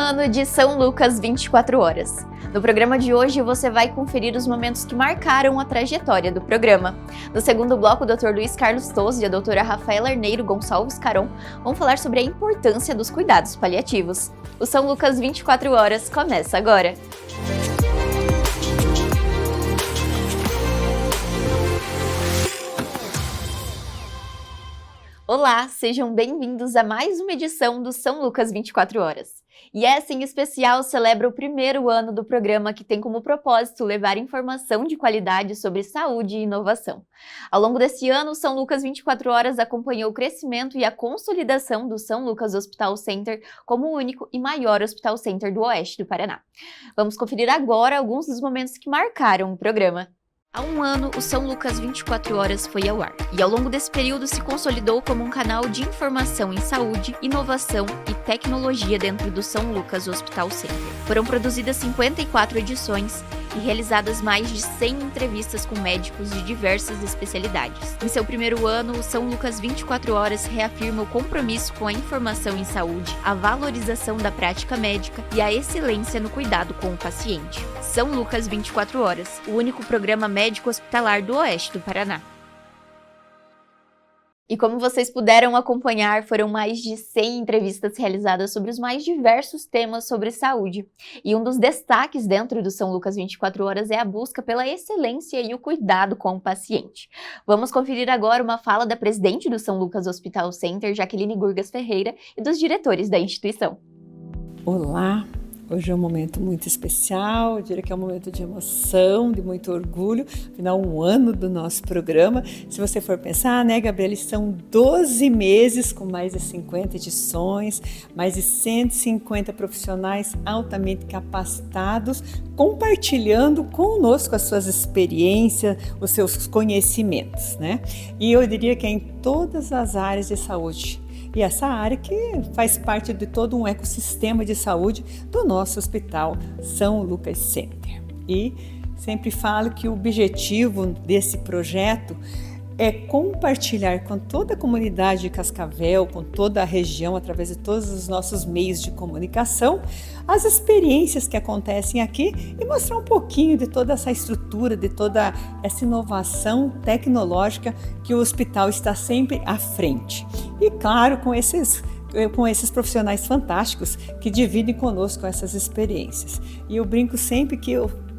ano de São Lucas 24 horas. No programa de hoje você vai conferir os momentos que marcaram a trajetória do programa. No segundo bloco, o Dr. Luiz Carlos Toso e a doutora Rafaela Arneiro Gonçalves Caron vão falar sobre a importância dos cuidados paliativos. O São Lucas 24 horas começa agora. Olá, sejam bem-vindos a mais uma edição do São Lucas 24 horas. E essa em especial celebra o primeiro ano do programa, que tem como propósito levar informação de qualidade sobre saúde e inovação. Ao longo desse ano, o São Lucas 24 horas acompanhou o crescimento e a consolidação do São Lucas Hospital Center como o único e maior hospital center do oeste do Paraná. Vamos conferir agora alguns dos momentos que marcaram o programa. Há um ano, o São Lucas 24 horas foi ao ar, e ao longo desse período se consolidou como um canal de informação em saúde, inovação e tecnologia dentro do São Lucas Hospital Center. Foram produzidas 54 edições e realizadas mais de 100 entrevistas com médicos de diversas especialidades. Em seu primeiro ano, o São Lucas 24 horas reafirma o compromisso com a informação em saúde, a valorização da prática médica e a excelência no cuidado com o paciente. São Lucas 24 horas, o único programa médico hospitalar do oeste do Paraná. E como vocês puderam acompanhar, foram mais de 100 entrevistas realizadas sobre os mais diversos temas sobre saúde. E um dos destaques dentro do São Lucas 24 horas é a busca pela excelência e o cuidado com o paciente. Vamos conferir agora uma fala da presidente do São Lucas Hospital Center, Jaqueline Gurgas Ferreira, e dos diretores da instituição. Olá! Hoje é um momento muito especial, eu diria que é um momento de emoção, de muito orgulho, afinal um ano do nosso programa. Se você for pensar, né, Gabriela, são 12 meses com mais de 50 edições, mais de 150 profissionais altamente capacitados, compartilhando conosco as suas experiências, os seus conhecimentos, né? E eu diria que é em todas as áreas de saúde. E essa área que faz parte de todo um ecossistema de saúde do nosso Hospital São Lucas Center. E sempre falo que o objetivo desse projeto é compartilhar com toda a comunidade de Cascavel, com toda a região, através de todos os nossos meios de comunicação, as experiências que acontecem aqui e mostrar um pouquinho de toda essa estrutura, de toda essa inovação tecnológica que o hospital está sempre à frente. E claro, com esses profissionais fantásticos que dividem conosco essas experiências. E eu brinco sempre que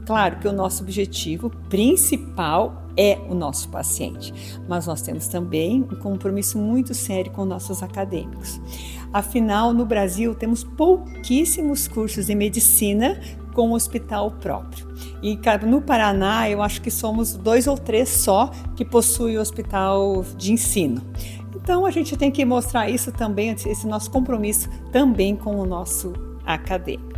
claro que o nosso objetivo principal é o nosso paciente, mas nós temos também um compromisso muito sério com nossos acadêmicos. Afinal, no Brasil, temos pouquíssimos cursos de medicina com hospital próprio. E no Paraná, eu acho que somos 2 ou 3 só que possuem hospital de ensino. Então, a gente tem que mostrar isso também, esse nosso compromisso também com o nosso acadêmico.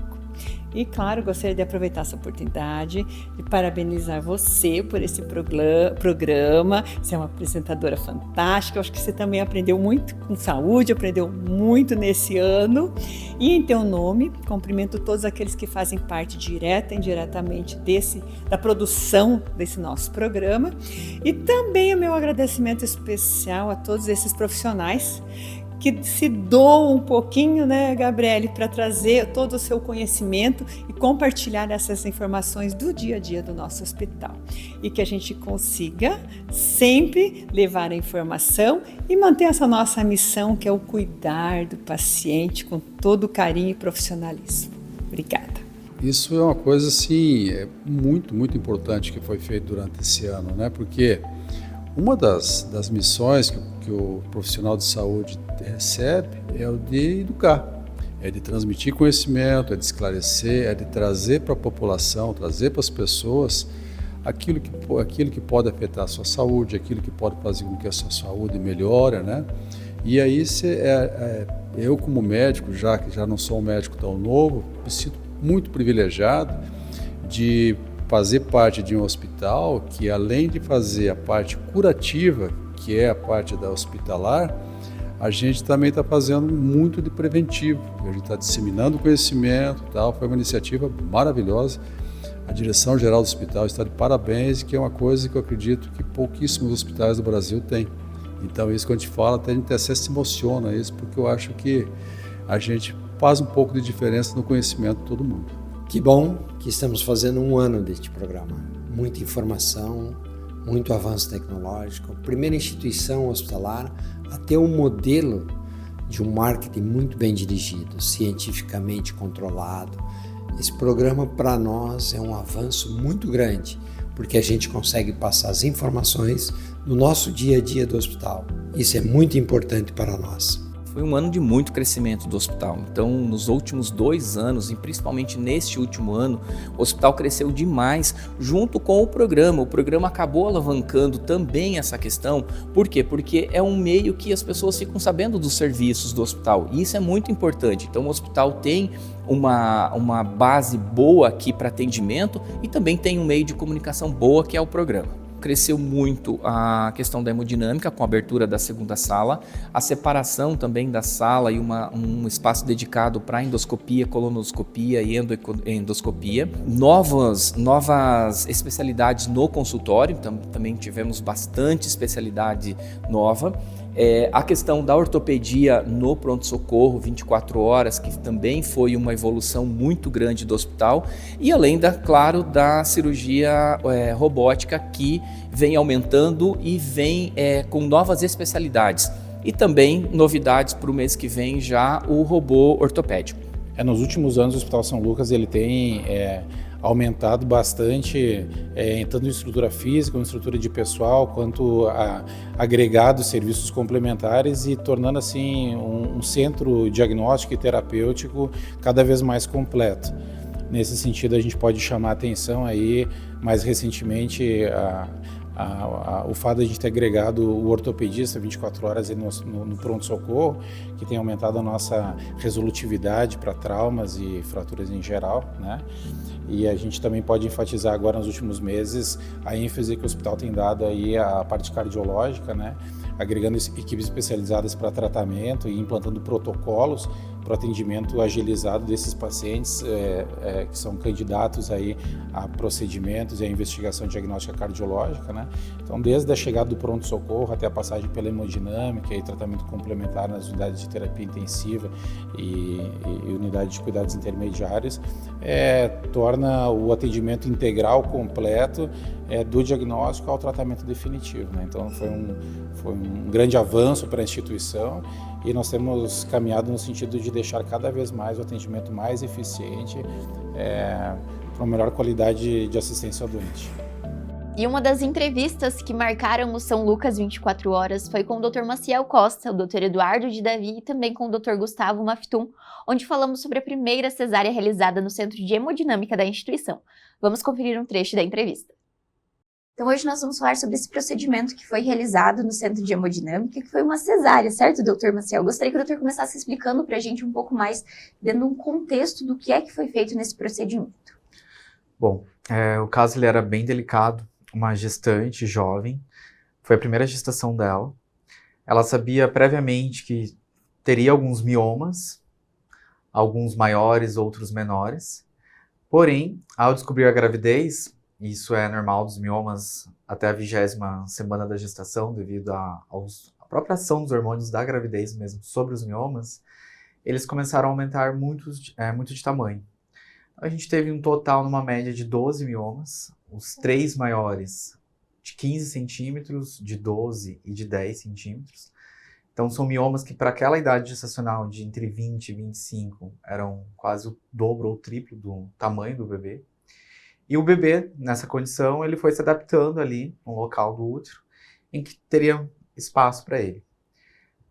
E claro, gostaria de aproveitar essa oportunidade de parabenizar você por esse programa. Você é uma apresentadora fantástica, eu acho que você também aprendeu muito com saúde, aprendeu muito nesse ano. E em teu nome, cumprimento todos aqueles que fazem parte direta e indiretamente da produção desse nosso programa. E também o meu agradecimento especial a todos esses profissionais que se doam um pouquinho, né, Gabriele, para trazer todo o seu conhecimento e compartilhar essas informações do dia a dia do nosso hospital. E que a gente consiga sempre levar a informação e manter essa nossa missão, que é o cuidar do paciente com todo carinho e profissionalismo. Obrigada. Isso é uma coisa, assim, muito, muito importante que foi feito durante esse ano, né? Porque uma das missões que o profissional de saúde recebe é o de educar, é de transmitir conhecimento, é de esclarecer, é de trazer para a população, trazer para as pessoas aquilo que pode afetar a sua saúde, aquilo que pode fazer com que a sua saúde melhore, né? E aí eu como médico, que já não sou um médico tão novo, me sinto muito privilegiado de fazer parte de um hospital que, além de fazer a parte curativa, que é a parte da hospitalar, a gente também está fazendo muito de preventivo. A gente está disseminando conhecimento, tal. Foi uma iniciativa maravilhosa. A direção-geral do hospital está de parabéns, que é uma coisa que eu acredito que pouquíssimos hospitais do Brasil têm. Então, isso que a gente fala, até a gente se emociona isso, porque eu acho que a gente faz um pouco de diferença no conhecimento de todo mundo. Que bom que estamos fazendo um ano deste programa. Muita informação, muito avanço tecnológico, primeira instituição hospitalar a ter um modelo de um marketing muito bem dirigido, cientificamente controlado. Esse programa para nós é um avanço muito grande, porque a gente consegue passar as informações no nosso dia a dia do hospital. Isso é muito importante para nós. Foi um ano de muito crescimento do hospital. Então, nos últimos 2 anos, e principalmente neste último ano, o hospital cresceu demais junto com o programa. O programa acabou alavancando também essa questão. Por quê? Porque é um meio que as pessoas ficam sabendo dos serviços do hospital. E isso é muito importante. Então, o hospital tem uma base boa aqui para atendimento e também tem um meio de comunicação boa, que é o programa. Cresceu muito a questão da hemodinâmica com a abertura da segunda sala, a separação também da sala e um espaço dedicado para endoscopia, colonoscopia e endoscopia. Novas especialidades no consultório, também tivemos bastante especialidade nova. A questão da ortopedia no pronto-socorro, 24 horas, que também foi uma evolução muito grande do hospital, e além, claro, da cirurgia robótica, que vem aumentando e vem com novas especialidades. E também novidades para o mês que vem, já o robô ortopédico. Nos últimos anos o Hospital São Lucas ele tem aumentado bastante, tanto em estrutura física, em estrutura de pessoal, quanto agregado serviços complementares e tornando assim um centro diagnóstico e terapêutico cada vez mais completo. Nesse sentido, a gente pode chamar a atenção aí, mais recentemente, o fato de a gente ter agregado o ortopedista 24 horas no pronto-socorro, que tem aumentado a nossa resolutividade para traumas e fraturas em geral, né? E a gente também pode enfatizar agora nos últimos meses a ênfase que o hospital tem dado aí à parte cardiológica, né? Agregando equipes especializadas para tratamento e implantando protocolos para o atendimento agilizado desses pacientes que são candidatos aí a procedimentos e a investigação diagnóstica cardiológica, né? Então, desde a chegada do pronto-socorro até a passagem pela hemodinâmica e tratamento complementar nas unidades de terapia intensiva e unidade de cuidados intermediários, torna o atendimento integral completo do diagnóstico ao tratamento definitivo, né? Então, foi um grande avanço para a instituição e nós temos caminhado no sentido de deixar cada vez mais o atendimento mais eficiente para uma melhor qualidade de assistência ao doente. E uma das entrevistas que marcaram o São Lucas 24 horas foi com o Dr. Maciel Costa, o Dr. Eduardo de Davi e também com o Dr. Gustavo Maftum, onde falamos sobre a primeira cesárea realizada no Centro de Hemodinâmica da instituição. Vamos conferir um trecho da entrevista. Então hoje nós vamos falar sobre esse procedimento que foi realizado no Centro de Hemodinâmica, que foi uma cesárea, certo, Dr. Maciel? Gostaria que o doutor começasse explicando para a gente um pouco mais, dando um contexto do que é que foi feito nesse procedimento. Bom, o caso ele era bem delicado. Uma gestante jovem, foi a primeira gestação dela. Ela sabia previamente que teria alguns miomas, alguns maiores, outros menores. Porém, ao descobrir a gravidez, isso é normal dos miomas até a 20ª semana da gestação, devido à própria ação dos hormônios da gravidez mesmo sobre os miomas, eles começaram a aumentar muito de tamanho. A gente teve um total, numa média, de 12 miomas, os 3 maiores de 15 centímetros, de 12 e de 10 centímetros. Então são miomas que para aquela idade gestacional de entre 20 e 25 eram quase o dobro ou o triplo do tamanho do bebê. E o bebê, nessa condição, ele foi se adaptando ali no local do útero, em que teria espaço para ele.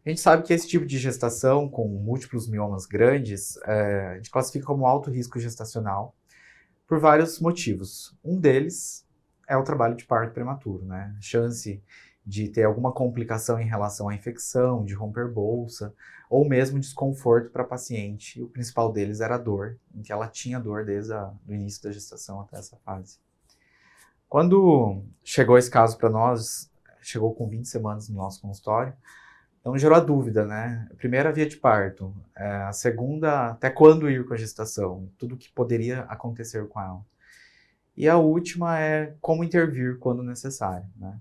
A gente sabe que esse tipo de gestação, com múltiplos miomas grandes, a gente classifica como alto risco gestacional por vários motivos. Um deles é o trabalho de parto prematuro, né? Chance de ter alguma complicação em relação à infecção, de romper bolsa, ou mesmo desconforto para a paciente. E o principal deles era a dor, em que ela tinha dor desde o início da gestação até essa fase. Quando chegou esse caso para nós, chegou com 20 semanas no nosso consultório, então gerou a dúvida, né? A primeira, via de parto. A segunda, até quando ir com a gestação? Tudo o que poderia acontecer com ela. E a última é como intervir quando necessário, né?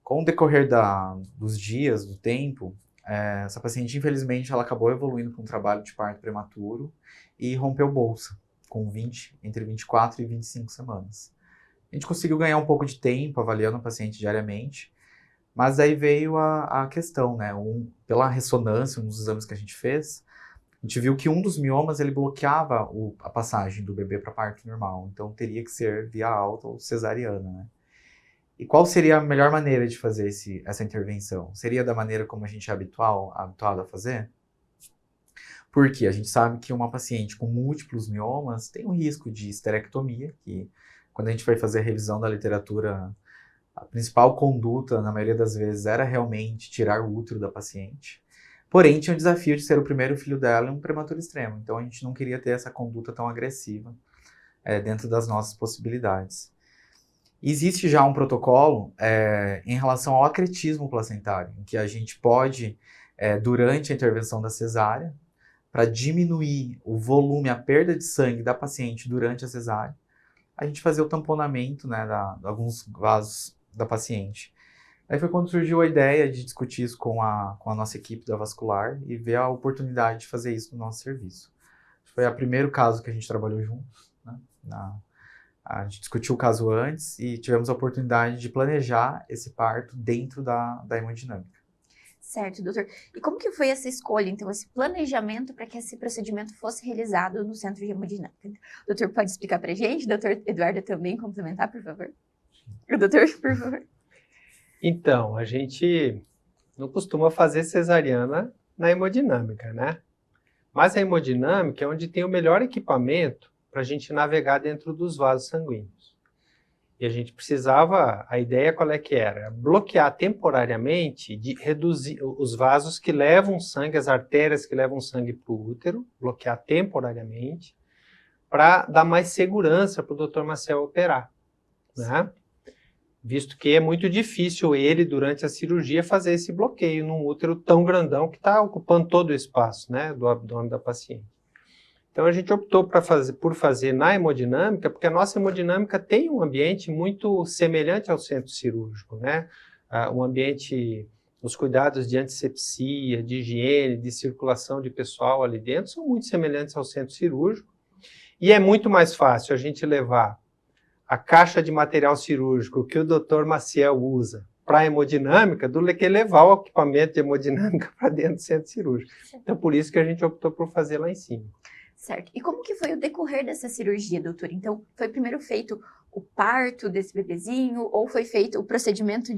Com o decorrer dos dias, do tempo, Essa paciente, infelizmente, ela acabou evoluindo para um trabalho de parto prematuro e rompeu bolsa com entre 24 e 25 semanas. A gente conseguiu ganhar um pouco de tempo avaliando a paciente diariamente, mas aí veio a questão, né? Pela ressonância, nos exames que a gente fez, a gente viu que um dos miomas ele bloqueava a passagem do bebê para parto normal, então teria que ser via alta ou cesariana, né? E qual seria a melhor maneira de fazer essa intervenção? Seria da maneira como a gente é habituado a fazer? Porque a gente sabe que uma paciente com múltiplos miomas tem um risco de esterectomia, que quando a gente vai fazer a revisão da literatura, a principal conduta, na maioria das vezes, era realmente tirar o útero da paciente. Porém, tinha o desafio de ser o primeiro filho dela em um prematuro extremo. Então, a gente não queria ter essa conduta tão agressiva dentro das nossas possibilidades. Existe já um protocolo em relação ao acretismo placentário, em que a gente pode, durante a intervenção da cesárea, para diminuir o volume, a perda de sangue da paciente durante a cesárea, a gente fazer o tamponamento, né, de alguns vasos da paciente. Aí foi quando surgiu a ideia de discutir isso com a nossa equipe da vascular e ver a oportunidade de fazer isso no nosso serviço. Foi o primeiro caso que a gente trabalhou juntos, né? A gente discutiu o caso antes e tivemos a oportunidade de planejar esse parto dentro da hemodinâmica. Certo, doutor. E como que foi essa escolha, então, esse planejamento para que esse procedimento fosse realizado no Centro de Hemodinâmica? O doutor pode explicar para a gente? Doutor Eduardo também complementar, por favor? O doutor, por favor. Então, a gente não costuma fazer cesariana na hemodinâmica, né? Mas a hemodinâmica é onde tem o melhor equipamento para a gente navegar dentro dos vasos sanguíneos. E a gente precisava, a ideia qual é que era? Bloquear temporariamente, de reduzir os vasos que levam sangue, as artérias que levam sangue para o útero, bloquear temporariamente, para dar mais segurança para o Dr. Maciel operar, né? Visto que é muito difícil ele, durante a cirurgia, fazer esse bloqueio num útero tão grandão que está ocupando todo o espaço, né, do abdômen da paciente. Então a gente optou por fazer na hemodinâmica, porque a nossa hemodinâmica tem um ambiente muito semelhante ao centro cirúrgico, né? Um ambiente, os cuidados de antisepsia, de higiene, de circulação de pessoal ali dentro são muito semelhantes ao centro cirúrgico. E é muito mais fácil a gente levar a caixa de material cirúrgico que o Dr. Maciel usa para a hemodinâmica do que levar o equipamento de hemodinâmica para dentro do centro cirúrgico. Então, por isso que a gente optou por fazer lá em cima. Certo. E como que foi o decorrer dessa cirurgia, doutor? Então, foi primeiro feito o parto desse bebezinho ou foi feito o procedimento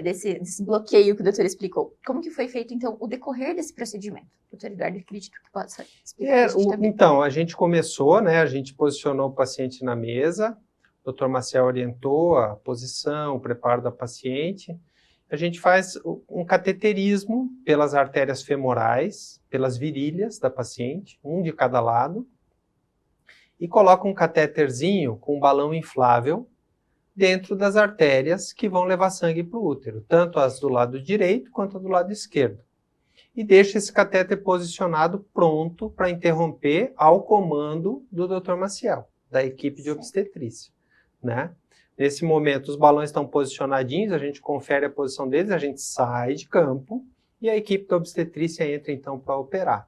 desse bloqueio que o doutor explicou? Como que foi feito, então, o decorrer desse procedimento? Doutor Eduardo, acredito que possa explicar pra gente também. Então, a gente começou, né? A gente posicionou o paciente na mesa, o Dr. Maciel orientou a posição, o preparo da paciente. A gente faz um cateterismo pelas artérias femorais, pelas virilhas da paciente, um de cada lado, e coloca um catéterzinho com um balão inflável dentro das artérias que vão levar sangue para o útero, tanto as do lado direito quanto do lado esquerdo. E deixa esse catéter posicionado pronto para interromper ao comando do Dr. Maciel, da equipe de obstetrícia, né? Nesse momento, os balões estão posicionadinhos, a gente confere a posição deles, a gente sai de campo e a equipe da obstetrícia entra, então, para operar.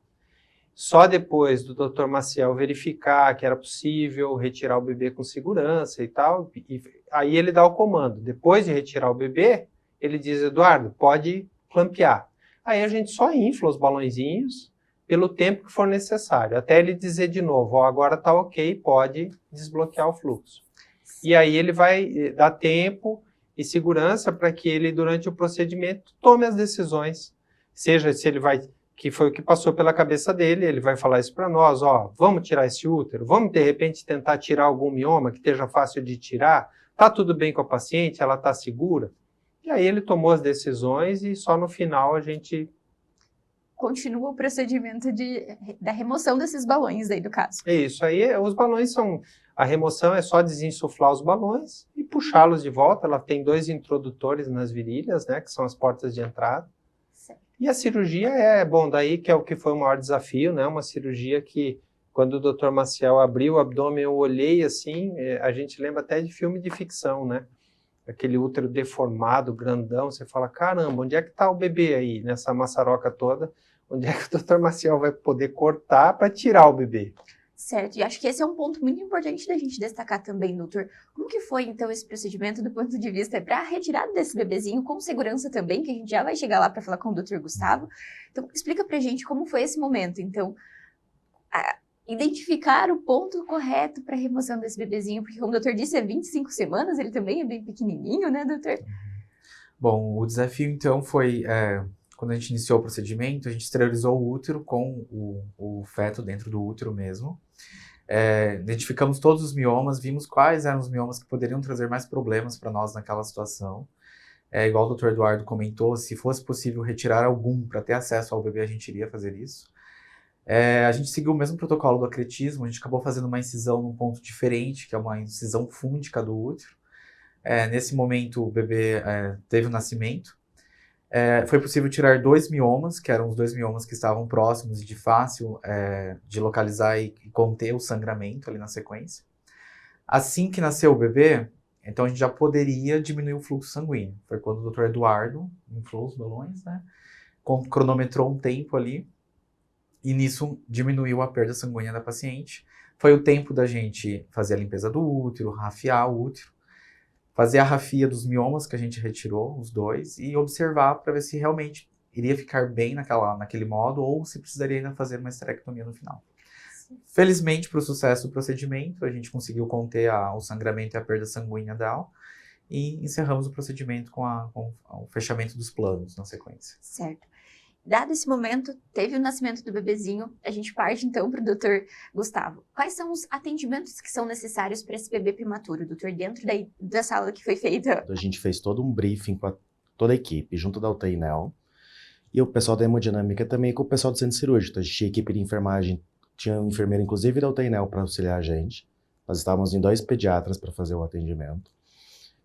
Só depois do Dr. Maciel verificar que era possível retirar o bebê com segurança e tal, e aí ele dá o comando. Depois de retirar o bebê, ele diz, Eduardo, pode clampear. Aí a gente só infla os balõezinhos pelo tempo que for necessário, até ele dizer de novo, ó, agora está ok, pode desbloquear o fluxo. E aí ele vai dar tempo e segurança para que ele, durante o procedimento, tome as decisões. Seja se ele vai, que foi o que passou pela cabeça dele, ele vai falar isso para nós, ó, vamos tirar esse útero, vamos de repente tentar tirar algum mioma que esteja fácil de tirar, tá tudo bem com a paciente, ela tá segura. E aí ele tomou as decisões e só no final a gente continua o procedimento da remoção desses balões aí do caso. É isso, aí os balões são... A remoção é só desinsuflar os balões e puxá-los de volta. Ela tem 2 introdutores nas virilhas, né, que são as portas de entrada. Certo. E a cirurgia daí que é o que foi o maior desafio, né, uma cirurgia que, quando o Dr. Maciel abriu o abdômen, eu olhei assim, a gente lembra até de filme de ficção, né, aquele útero deformado, grandão, você fala, caramba, onde é que está o bebê aí, nessa maçaroca toda? Onde é que o doutor Maciel vai poder cortar para tirar o bebê? Certo, e acho que esse é um ponto muito importante da gente destacar também, doutor. Como que foi, então, esse procedimento do ponto de vista para a retirada desse bebezinho, com segurança também, que a gente já vai chegar lá para falar com o doutor Gustavo. Então, explica pra gente como foi esse momento, então, identificar o ponto correto para a remoção desse bebezinho, porque como o doutor disse, é 25 semanas, ele também é bem pequenininho, né, doutor? Bom, o desafio, então, foi... Quando a gente iniciou o procedimento, a gente esterilizou o útero com o feto dentro do útero mesmo. Identificamos todos os miomas, vimos quais eram os miomas que poderiam trazer mais problemas para nós naquela situação. Igual o Dr. Eduardo comentou, se fosse possível retirar algum para ter acesso ao bebê, a gente iria fazer isso. A gente seguiu o mesmo protocolo do acretismo, a gente acabou fazendo uma incisão num ponto diferente, que é uma incisão fúndica do útero. Nesse momento, o bebê teve o nascimento. Foi possível tirar 2 miomas, que eram os 2 miomas que estavam próximos e de fácil de localizar e conter o sangramento ali na sequência. Assim que nasceu o bebê, então a gente já poderia diminuir o fluxo sanguíneo. Foi quando o Dr. Eduardo inflou os balões, né? Cronometrou um tempo ali e nisso diminuiu a perda sanguínea da paciente. Foi o tempo da gente fazer a limpeza do útero, rafiar o útero, fazer a rafia dos miomas que a gente retirou, os 2, e observar para ver se realmente iria ficar bem naquele modo ou se precisaria ainda fazer uma esterectomia no final. Sim. Felizmente, para o sucesso do procedimento, a gente conseguiu conter o sangramento e a perda sanguínea dela e encerramos o procedimento com o fechamento dos planos na sequência. Certo. Dado esse momento, teve o nascimento do bebezinho, a gente parte então para o doutor Gustavo. Quais são os atendimentos que são necessários para esse bebê prematuro, doutor, dentro da sala que foi feita? A gente fez todo um briefing com toda a equipe, junto da UTI NEL, e o pessoal da hemodinâmica também com o pessoal do centro cirúrgico. Então, a gente tinha equipe de enfermagem, tinha um enfermeiro inclusive da UTI NEL para auxiliar a gente. Nós estávamos em 2 pediatras para fazer o atendimento.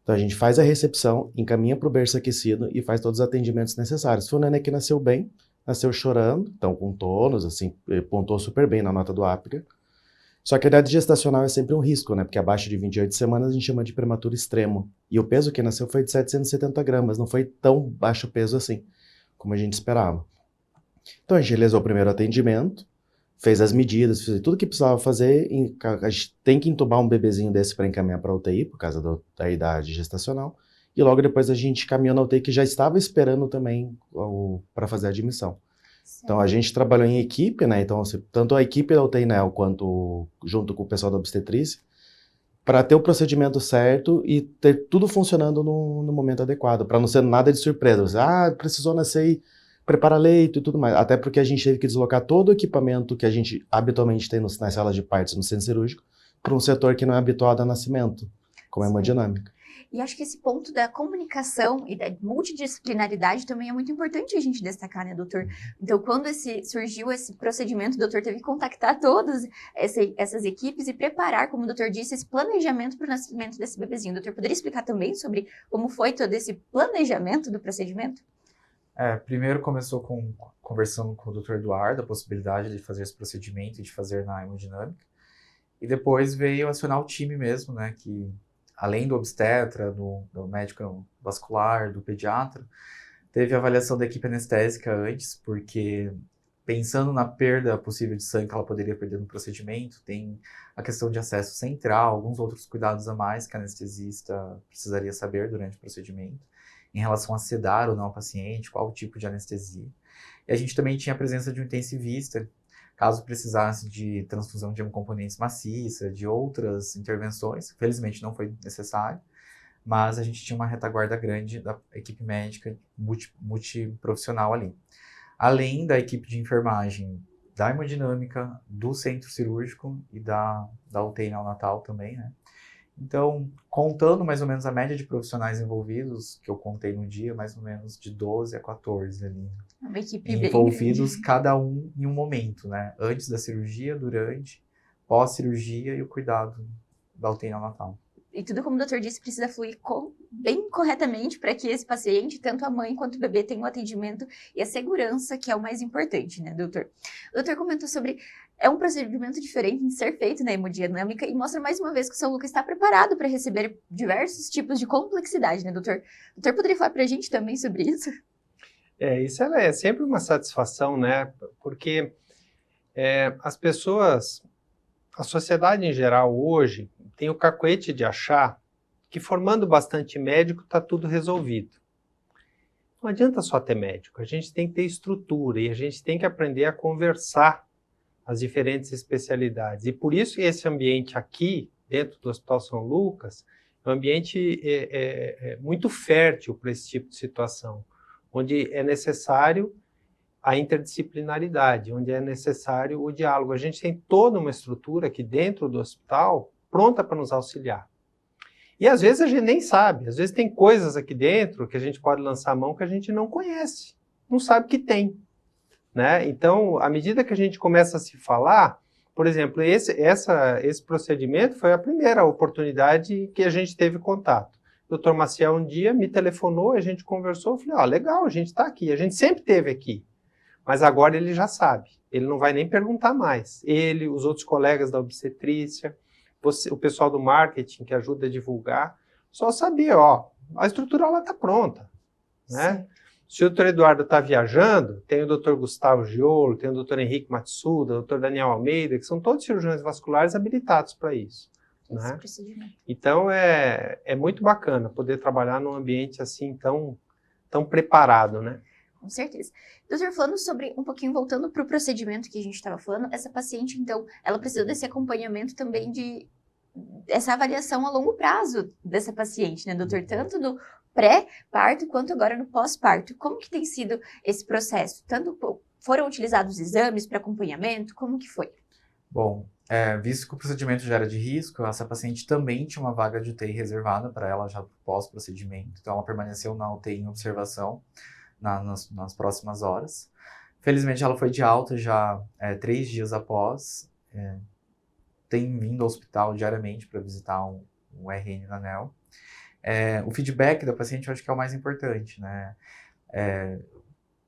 Então, a gente faz a recepção, encaminha para o berço aquecido e faz todos os atendimentos necessários. Foi um neném que nasceu bem, nasceu chorando, então com tônus, assim, pontuou super bem na nota do Apgar. Só que a idade gestacional é sempre um risco, né? Porque abaixo de 28 semanas a gente chama de prematuro extremo. E o peso que nasceu foi de 770 gramas, não foi tão baixo peso assim, como a gente esperava. Então, a gente realizou o primeiro atendimento, fez as medidas, fez tudo que precisava fazer. A gente tem que entubar um bebezinho desse para encaminhar para a UTI, por causa da idade gestacional. E logo depois a gente caminhou na UTI, que já estava esperando também para fazer a admissão. Sim. Então a gente trabalhou em equipe, né? Então, tanto a equipe da UTI NEL quanto junto com o pessoal da obstetrícia, para ter o procedimento certo e ter tudo funcionando no momento adequado, para não ser nada de surpresa. Você, precisou nascer e prepara leito e tudo mais. Até porque a gente teve que deslocar todo o equipamento que a gente habitualmente tem nas salas de partos no centro cirúrgico para um setor que não é habituado a nascimento, como a hemodinâmica. E acho que esse ponto da comunicação e da multidisciplinaridade também é muito importante a gente destacar, né, doutor? Então, quando surgiu esse procedimento, o doutor teve que contactar todas essas equipes e preparar, como o doutor disse, esse planejamento para o nascimento desse bebezinho. O doutor poderia explicar também sobre como foi todo esse planejamento do procedimento? Primeiro começou conversando com o Dr. Eduardo, a possibilidade de fazer esse procedimento e de fazer na hemodinâmica. E depois veio acionar o time mesmo, né, que além do obstetra, do médico vascular, do pediatra, teve a avaliação da equipe anestésica antes, porque pensando na perda possível de sangue que ela poderia perder no procedimento, tem a questão de acesso central, alguns outros cuidados a mais que a anestesista precisaria saber durante o procedimento, em relação a sedar ou não o paciente, qual o tipo de anestesia. E a gente também tinha a presença de um intensivista, caso precisasse de transfusão de hemocomponentes maciça, de outras intervenções. Felizmente não foi necessário, mas a gente tinha uma retaguarda grande da equipe médica multiprofissional ali. Além da equipe de enfermagem da hemodinâmica, do centro cirúrgico e da UTI neonatal também, né? Então, contando mais ou menos a média de profissionais envolvidos, que eu contei no dia, mais ou menos de 12 a 14 ali. Uma equipe envolvidos, bem cada um em um momento, né? Antes da cirurgia, durante, pós-cirurgia e o cuidado da UTI neonatal. E tudo, como o doutor disse, precisa fluir bem corretamente para que esse paciente, tanto a mãe quanto o bebê, tenham o atendimento e a segurança, que é o mais importante, né, doutor? O doutor comentou sobre é um procedimento diferente de ser feito na hemodinâmica e mostra mais uma vez que o São Lucas está preparado para receber diversos tipos de complexidade, né, doutor? O doutor poderia falar para a gente também sobre isso? Isso é sempre uma satisfação, né? Porque as pessoas, a sociedade em geral hoje, tem o cacuete de achar que formando bastante médico está tudo resolvido. Não adianta só ter médico, a gente tem que ter estrutura e a gente tem que aprender a conversar as diferentes especialidades. E por isso esse ambiente aqui, dentro do Hospital São Lucas, é um ambiente muito fértil para esse tipo de situação, onde é necessário a interdisciplinaridade, onde é necessário o diálogo. A gente tem toda uma estrutura aqui dentro do hospital pronta para nos auxiliar. E às vezes a gente nem sabe, às vezes tem coisas aqui dentro que a gente pode lançar a mão que a gente não conhece, não sabe que tem, né? Então, à medida que a gente começa a se falar, por exemplo, esse procedimento foi a primeira oportunidade que a gente teve contato. O Dr. Maciel um dia me telefonou, a gente conversou, eu falei, legal, a gente está aqui, a gente sempre esteve aqui, mas agora ele já sabe, ele não vai nem perguntar mais. Ele, os outros colegas da obstetrícia, o pessoal do marketing que ajuda a divulgar, só sabia, a estrutura lá está pronta, né? Se o Dr. Eduardo está viajando, tem o Dr. Gustavo Giolo, tem o Dr. Henrique Matsuda, o Dr. Daniel Almeida, que são todos cirurgiões vasculares habilitados para isso, né? Então é muito bacana poder trabalhar num ambiente assim tão preparado, né? Com certeza. Doutor, falando sobre, um pouquinho voltando para o procedimento que a gente estava falando, essa paciente, então, ela precisa desse acompanhamento também essa avaliação a longo prazo dessa paciente, né, doutor? Tanto no pré-parto quanto agora no pós-parto. Como que tem sido esse processo? Foram utilizados exames para acompanhamento? Como que foi? Bom, visto que o procedimento já era de risco, essa paciente também tinha uma vaga de UTI reservada para ela já pós-procedimento. Então, ela permaneceu na UTI em observação nas próximas horas. Felizmente, ela foi de alta já 3 dias após. Tem vindo ao hospital diariamente para visitar um RN na NEL. O feedback da paciente eu acho que é o mais importante, né?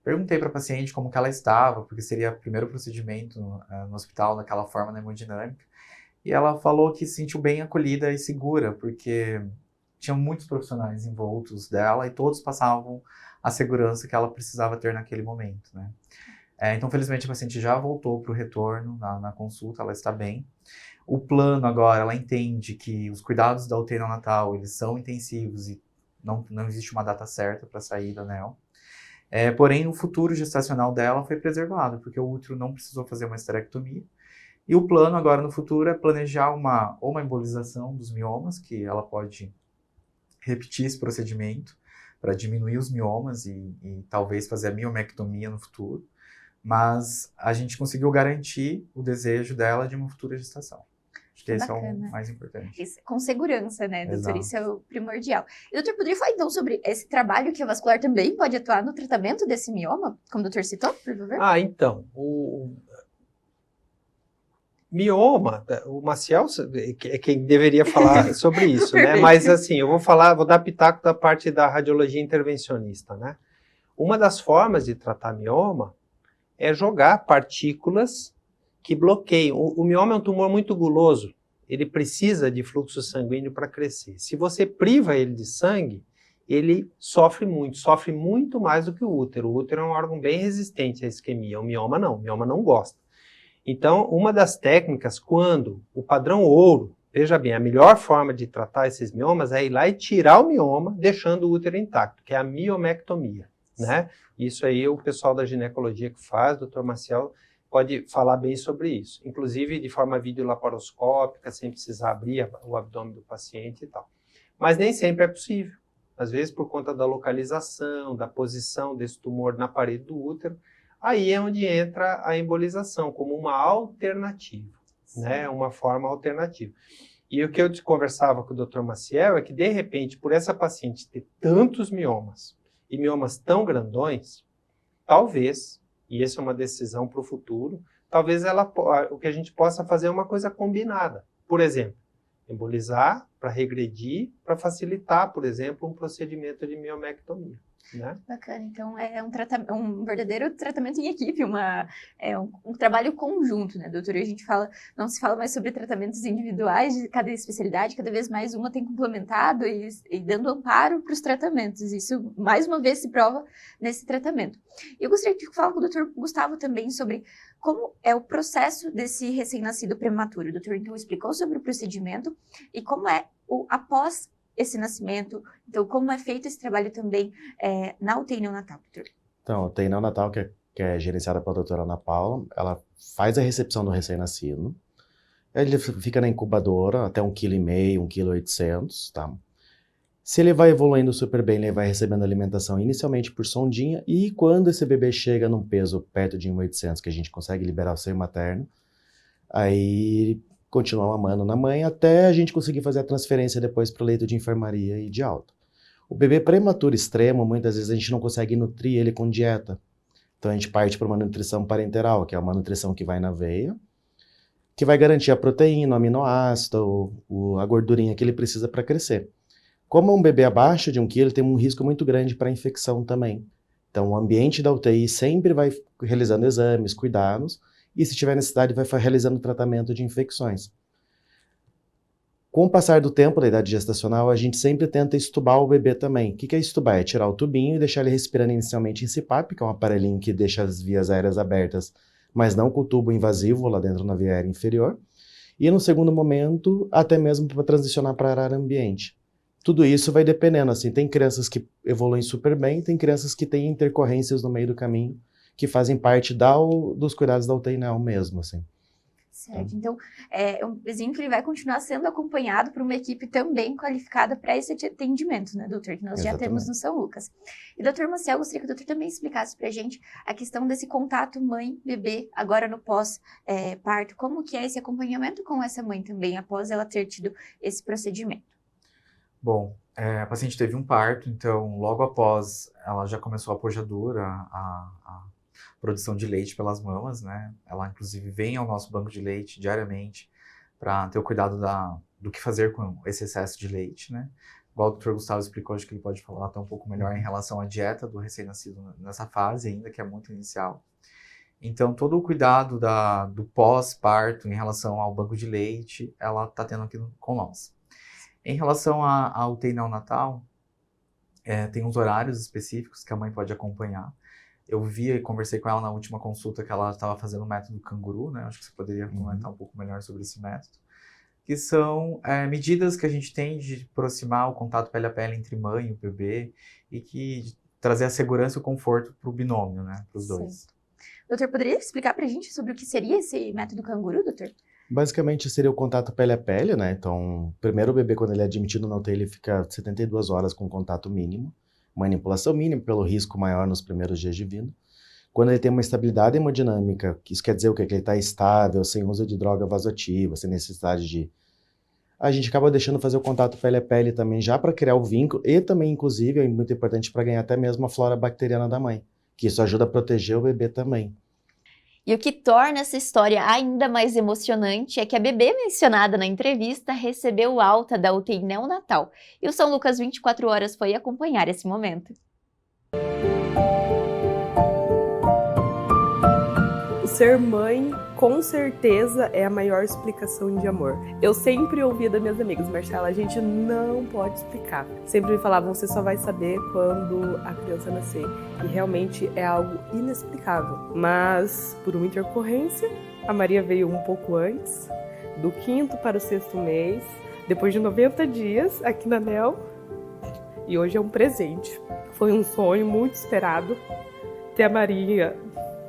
Perguntei para a paciente como que ela estava, porque seria o primeiro procedimento no hospital daquela forma na hemodinâmica. E ela falou que se sentiu bem acolhida e segura, porque tinham muitos profissionais envoltos dela e todos passavam a segurança que ela precisava ter naquele momento, né? Então, felizmente, a paciente já voltou para o retorno na consulta, ela está bem. O plano agora, ela entende que os cuidados da UTI neonatal, eles são intensivos e não existe uma data certa para sair da NEL. Porém, o futuro gestacional dela foi preservado, porque o útero não precisou fazer uma esterectomia. E o plano agora no futuro é planejar uma embolização dos miomas, que ela pode repetir esse procedimento para diminuir os miomas e talvez fazer a miomectomia no futuro. Mas a gente conseguiu garantir o desejo dela de uma futura gestação. Acho que esse é o mais importante. Isso, com segurança, né, doutor? Exato. Isso é o primordial. E, doutor, poderia falar então sobre esse trabalho que a vascular também pode atuar no tratamento desse mioma, como o doutor citou, por favor? Então, o mioma, o Maciel é quem deveria falar sobre isso, né? Mas assim, eu vou dar pitaco da parte da radiologia intervencionista, né? Uma das formas de tratar mioma é jogar partículas que bloqueiam. O mioma é um tumor muito guloso, ele precisa de fluxo sanguíneo para crescer. Se você priva ele de sangue, ele sofre muito mais do que o útero. O útero é um órgão bem resistente à isquemia, o mioma não gosta. Então, uma das técnicas, quando o padrão ouro, veja bem, a melhor forma de tratar esses miomas é ir lá e tirar o mioma, deixando o útero intacto, que é a miomectomia, né? Isso aí o pessoal da ginecologia que faz, o Dr. Maciel pode falar bem sobre isso, inclusive de forma videolaparoscópica, sem precisar abrir o abdômen do paciente e tal. Mas nem sempre é possível. Às vezes, por conta da localização, da posição desse tumor na parede do útero, aí é onde entra a embolização, como uma alternativa, né? Uma forma alternativa. E o que eu conversava com o Dr. Maciel é que, de repente, por essa paciente ter tantos miomas, e miomas tão grandões, talvez, e essa é uma decisão para o futuro, talvez o que a gente possa fazer é uma coisa combinada. Por exemplo, embolizar para regredir, para facilitar, por exemplo, um procedimento de miomectomia. né? Bacana, então é um verdadeiro tratamento em equipe, um trabalho conjunto, né, doutora? A gente não se fala mais sobre tratamentos individuais de cada especialidade, cada vez mais uma tem complementado e dando amparo para os tratamentos. Isso, mais uma vez, se prova nesse tratamento. Eu gostaria de falar com o doutor Gustavo também sobre como é o processo desse recém-nascido prematuro. O doutor, então, explicou sobre o procedimento e como é após esse nascimento. Então, como é feito esse trabalho também na UTI neonatal, doutor? Então, a UTI neonatal, que é gerenciada pela doutora Ana Paula, ela faz a recepção do recém-nascido. Ele fica na incubadora até 1,5 kg, 1,8 kg, tá? Se ele vai evoluindo super bem, ele vai recebendo alimentação inicialmente por sondinha, e quando esse bebê chega num peso perto de 1,8 kg, que a gente consegue liberar o seio materno, aí continua mamando na mãe até a gente conseguir fazer a transferência depois para o leito de enfermaria e de alta. O bebê prematuro extremo, muitas vezes a gente não consegue nutrir ele com dieta. Então a gente parte para uma nutrição parenteral, que é uma nutrição que vai na veia, que vai garantir a proteína, o aminoácido, a gordurinha que ele precisa para crescer. Como é um bebê abaixo de 1 kg, ele tem um risco muito grande para infecção também. Então o ambiente da UTI sempre vai realizando exames, cuidados, e se tiver necessidade vai realizando tratamento de infecções. Com o passar do tempo da idade gestacional, a gente sempre tenta estubar o bebê também. O que é estubar? É tirar o tubinho e deixar ele respirando inicialmente em CPAP, que é um aparelhinho que deixa as vias aéreas abertas, mas não com o tubo invasivo lá dentro na via aérea inferior. E no segundo momento, até mesmo para transicionar para a área ambiente. Tudo isso vai dependendo, assim, tem crianças que evoluem super bem, tem crianças que têm intercorrências no meio do caminho, que fazem parte dos cuidados da UTI neo mesmo, assim. Certo, então é um bebezinho que ele vai continuar sendo acompanhado por uma equipe também qualificada para esse atendimento, né, doutor, que nós já temos no São Lucas. E doutor Maciel, gostaria que o doutor também explicasse para a gente a questão desse contato mãe-bebê agora no pós-parto, como que é esse acompanhamento com essa mãe também, após ela ter tido esse procedimento. Bom, a paciente teve um parto, então logo após ela já começou a pojadura, a produção de leite pelas mamas, né? Ela inclusive vem ao nosso banco de leite diariamente para ter o cuidado do que fazer com esse excesso de leite, né? Igual o Dr. Gustavo explicou, acho que ele pode falar até um pouco melhor em relação à dieta do recém-nascido nessa fase ainda, que é muito inicial. Então, todo o cuidado do pós-parto em relação ao banco de leite, ela está tendo aqui com nós. Em relação à UTI neonatal, tem uns horários específicos que a mãe pode acompanhar. Eu vi e conversei com ela na última consulta que ela estava fazendo o método canguru, né? Acho que você poderia comentar um pouco melhor sobre esse método. Que são medidas que a gente tem de aproximar o contato pele a pele entre mãe e o bebê e que trazer a segurança e o conforto para o binômio, né? Para os dois. Doutor, poderia explicar para a gente sobre o que seria esse método canguru, doutor? Basicamente seria o contato pele a pele, né? Então, primeiro o bebê, quando ele é admitido na UTI, ele fica 72 horas com contato mínimo, manipulação mínima pelo risco maior nos primeiros dias de vida. Quando ele tem uma estabilidade hemodinâmica, isso quer dizer o quê? Que ele está estável, sem uso de droga vasoativa, sem necessidade de... A gente acaba deixando fazer o contato pele a pele também, já para criar o vínculo, e também, inclusive, é muito importante para ganhar até mesmo a flora bacteriana da mãe, que isso ajuda a proteger o bebê também. E o que torna essa história ainda mais emocionante é que a bebê mencionada na entrevista recebeu alta da UTI neonatal. E o São Lucas 24 Horas foi acompanhar esse momento. O ser mãe, com certeza, é a maior explicação de amor. Eu sempre ouvia das minhas amigas, Marcela, a gente não pode explicar. Sempre me falavam, você só vai saber quando a criança nascer. E realmente é algo inexplicável. Mas, por uma intercorrência, a Maria veio um pouco antes, do 5º para o 6º mês, depois de 90 dias aqui na NEL, e hoje é um presente. Foi um sonho muito esperado ter a Maria,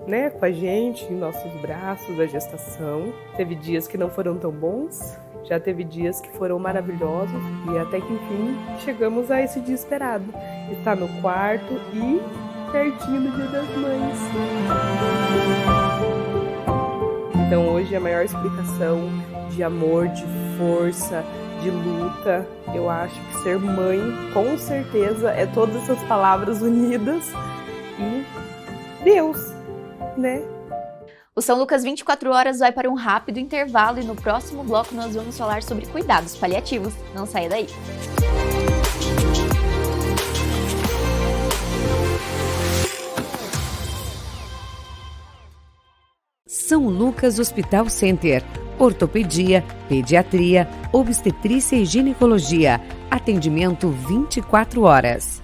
né, com a gente, em nossos braços, da gestação. Teve dias que não foram tão bons, já teve dias que foram maravilhosos, e até que enfim chegamos a esse dia esperado. Está no quarto e pertinho do Dia das Mães. Então hoje a maior explicação de amor, de força, de luta, eu acho que ser mãe, com certeza, é todas essas palavras unidas e Deus, né? O São Lucas 24 Horas vai para um rápido intervalo e no próximo bloco nós vamos falar sobre cuidados paliativos. Não saia daí! São Lucas Hospital Center. Ortopedia, pediatria, obstetrícia e ginecologia. Atendimento 24 horas.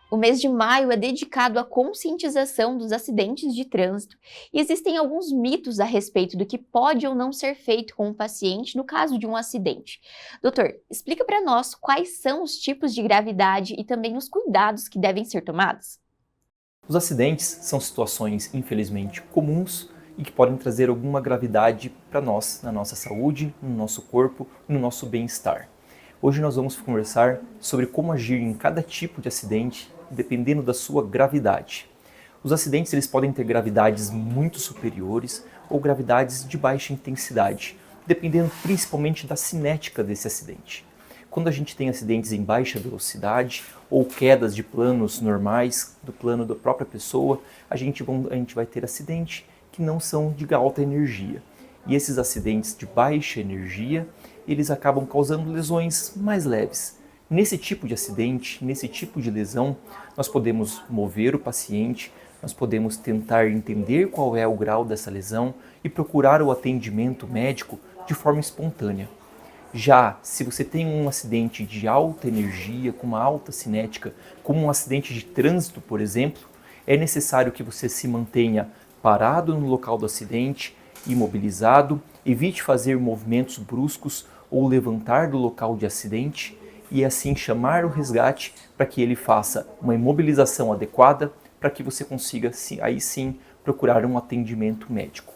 O mês de maio é dedicado à conscientização dos acidentes de trânsito e existem alguns mitos a respeito do que pode ou não ser feito com o paciente no caso de um acidente. Doutor, explica para nós quais são os tipos de gravidade e também os cuidados que devem ser tomados. Os acidentes são situações, infelizmente, comuns e que podem trazer alguma gravidade para nós, na nossa saúde, no nosso corpo, no nosso bem-estar. Hoje nós vamos conversar sobre como agir em cada tipo de acidente, dependendo da sua gravidade. Os acidentes eles podem ter gravidades muito superiores ou gravidades de baixa intensidade, dependendo principalmente da cinética desse acidente. Quando a gente tem acidentes em baixa velocidade ou quedas de planos normais, do plano da própria pessoa, a gente vai ter acidentes que não são de alta energia. E esses acidentes de baixa energia, eles acabam causando lesões mais leves. Nesse tipo de acidente, nesse tipo de lesão, nós podemos mover o paciente, nós podemos tentar entender qual é o grau dessa lesão e procurar o atendimento médico de forma espontânea. Já se você tem um acidente de alta energia, com uma alta cinética, como um acidente de trânsito, por exemplo, é necessário que você se mantenha parado no local do acidente, imobilizado, evite fazer movimentos bruscos ou levantar do local de acidente e assim chamar o resgate para que ele faça uma imobilização adequada para que você consiga aí sim procurar um atendimento médico.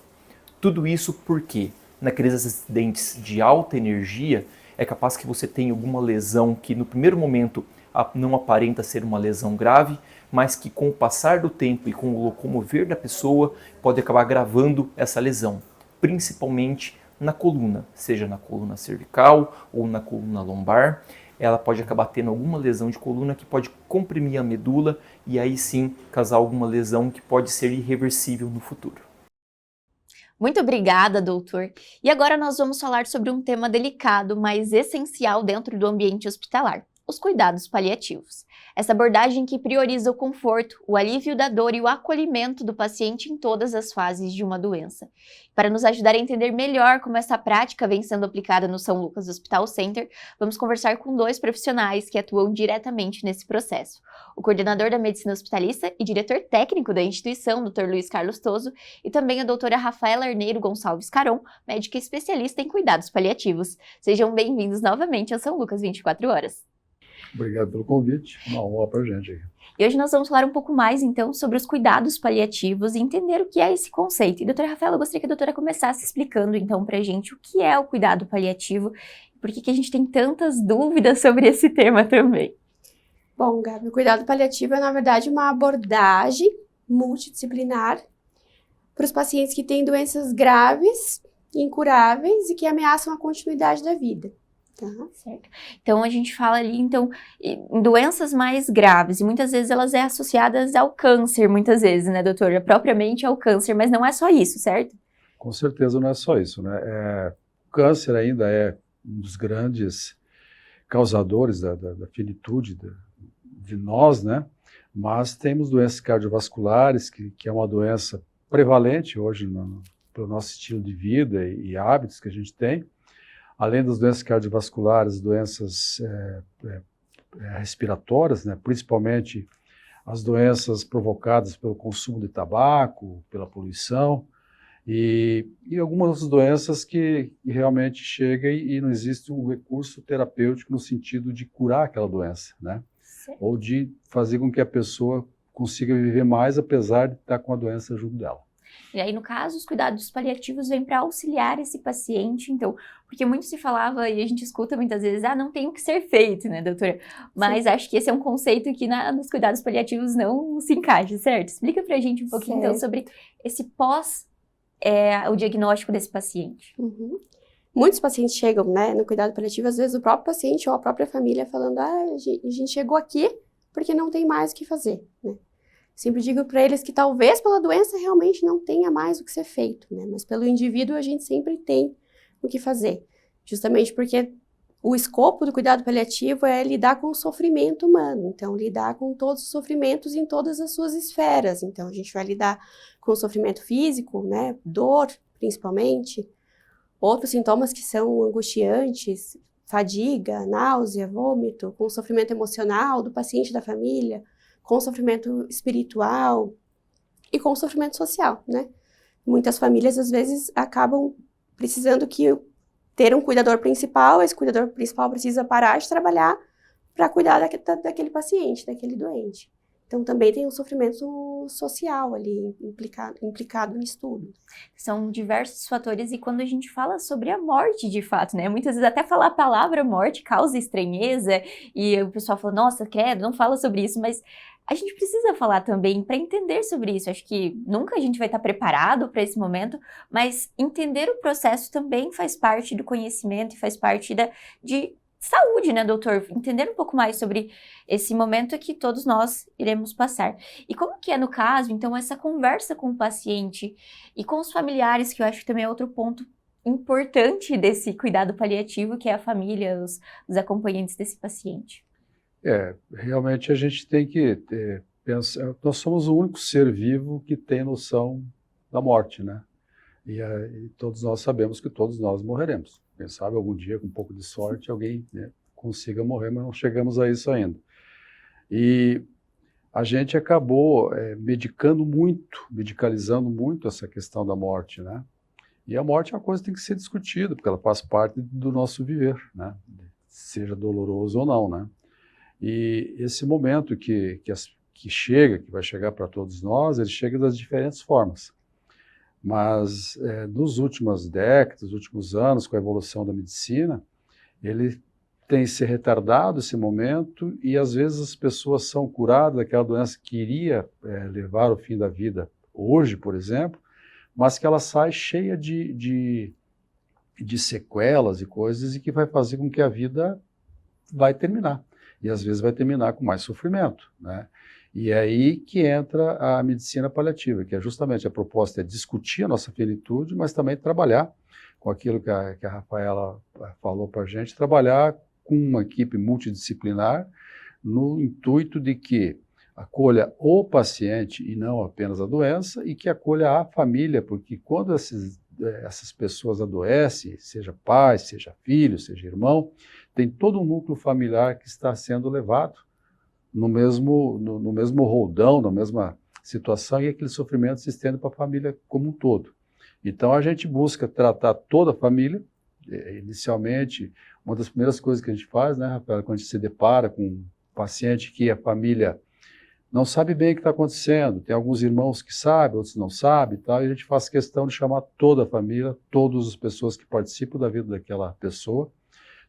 Tudo isso porque naqueles acidentes de alta energia é capaz que você tenha alguma lesão que no primeiro momento não aparenta ser uma lesão grave, mas que com o passar do tempo e com o locomover da pessoa pode acabar agravando essa lesão, principalmente na coluna, seja na coluna cervical ou na coluna lombar. Ela pode acabar tendo alguma lesão de coluna que pode comprimir a medula e aí sim causar alguma lesão que pode ser irreversível no futuro. Muito obrigada, doutor. E agora nós vamos falar sobre um tema delicado, mas essencial dentro do ambiente hospitalar: os cuidados paliativos. Essa abordagem que prioriza o conforto, o alívio da dor e o acolhimento do paciente em todas as fases de uma doença. Para nos ajudar a entender melhor como essa prática vem sendo aplicada no São Lucas Hospital Center, vamos conversar com dois profissionais que atuam diretamente nesse processo: o coordenador da medicina hospitalista e diretor técnico da instituição, Dr. Luiz Carlos Toso, e também a doutora Rafaela Arneiro Gonçalves Caron, médica especialista em cuidados paliativos. Sejam bem-vindos novamente ao São Lucas 24 Horas. Obrigado pelo convite, uma honra para a gente aí. E hoje nós vamos falar um pouco mais, então, sobre os cuidados paliativos e entender o que é esse conceito. E, doutora Rafaela, eu gostaria que a doutora começasse explicando, então, para a gente o que é o cuidado paliativo e por que a gente tem tantas dúvidas sobre esse tema também. Bom, Gabi, o cuidado paliativo é, na verdade, uma abordagem multidisciplinar para os pacientes que têm doenças graves, incuráveis e que ameaçam a continuidade da vida. Certo. Então a gente fala ali então em doenças mais graves e muitas vezes elas é associadas ao câncer, muitas vezes, né, doutora? Propriamente ao câncer, mas não é só isso, certo? Com certeza não é só isso, né? O câncer ainda é um dos grandes causadores da finitude de nós, né? Mas temos doenças cardiovasculares, que é uma doença prevalente hoje pelo nosso estilo de vida e hábitos que a gente tem. Além das doenças cardiovasculares, doenças respiratórias, né, principalmente as doenças provocadas pelo consumo de tabaco, pela poluição, e algumas doenças que realmente chegam e não existe um recurso terapêutico no sentido de curar aquela doença, né? Ou de fazer com que a pessoa consiga viver mais apesar de estar com a doença junto dela. E aí, no caso, os cuidados paliativos vêm para auxiliar esse paciente, então, porque muito se falava e a gente escuta muitas vezes, não tem o que ser feito, né, doutora? Mas acho que esse é um conceito que nos cuidados paliativos não se encaixa, certo? Explica pra gente um pouquinho, então, sobre esse o diagnóstico desse paciente. Muitos pacientes chegam, né, no cuidado paliativo, às vezes o próprio paciente ou a própria família falando, a gente chegou aqui porque não tem mais o que fazer, né? Sempre digo para eles que talvez pela doença realmente não tenha mais o que ser feito, né? Mas pelo indivíduo a gente sempre tem o que fazer. Justamente porque o escopo do cuidado paliativo é lidar com o sofrimento humano, então lidar com todos os sofrimentos em todas as suas esferas. Então a gente vai lidar com o sofrimento físico, né, dor principalmente, outros sintomas que são angustiantes, fadiga, náusea, vômito, com o sofrimento emocional do paciente, da família, com o sofrimento espiritual e com o sofrimento social, né? Muitas famílias às vezes acabam precisando ter um cuidador principal, esse cuidador principal precisa parar de trabalhar para cuidar daquele paciente, daquele doente. Então, também tem um sofrimento social ali implicado nisso tudo. São diversos fatores, e quando a gente fala sobre a morte, de fato, né? Muitas vezes até falar a palavra morte causa estranheza, e o pessoal fala, nossa, credo, não fala sobre isso, mas a gente precisa falar também para entender sobre isso. Acho que nunca a gente vai estar preparado para esse momento, mas entender o processo também faz parte do conhecimento e faz parte de saúde, né, doutor? Entender um pouco mais sobre esse momento que todos nós iremos passar. E como que é no caso, então, essa conversa com o paciente e com os familiares, que eu acho que também é outro ponto importante desse cuidado paliativo, que é a família, os acompanhantes desse paciente. Realmente a gente tem que pensar, nós somos o único ser vivo que tem noção da morte, né? E todos nós sabemos que todos nós morreremos. Quem sabe algum dia, com um pouco de sorte, alguém, né, consiga morrer, mas não chegamos a isso ainda. E a gente acabou medicalizando muito essa questão da morte, né? E a morte é uma coisa que tem que ser discutida, porque ela faz parte do nosso viver, né? Seja doloroso ou não, né? E esse momento que vai chegar para todos nós, ele chega das diferentes formas. Mas nos últimas décadas, nos últimos anos, com a evolução da medicina, ele tem se retardado esse momento, e às vezes as pessoas são curadas daquela doença que iria levar ao fim da vida hoje, por exemplo, mas que ela sai cheia de sequelas e coisas, e que vai fazer com que a vida vai terminar. E às vezes vai terminar com mais sofrimento, né? E é aí que entra a medicina paliativa, que é justamente a proposta é discutir a nossa finitude, mas também trabalhar com aquilo que a Rafaela falou para a gente, trabalhar com uma equipe multidisciplinar no intuito de que acolha o paciente e não apenas a doença, e que acolha a família, porque quando essas pessoas adoecem, seja pai, seja filho, seja irmão, tem todo um núcleo familiar que está sendo levado no mesmo roldão, na mesma situação, e aquele sofrimento se estende para a família como um todo. Então a gente busca tratar toda a família. Inicialmente, uma das primeiras coisas que a gente faz, né, Rafael, quando a gente se depara com um paciente que a família não sabe bem o que está acontecendo, tem alguns irmãos que sabem, outros não sabem e tal, e a gente faz questão de chamar toda a família, todas as pessoas que participam da vida daquela pessoa,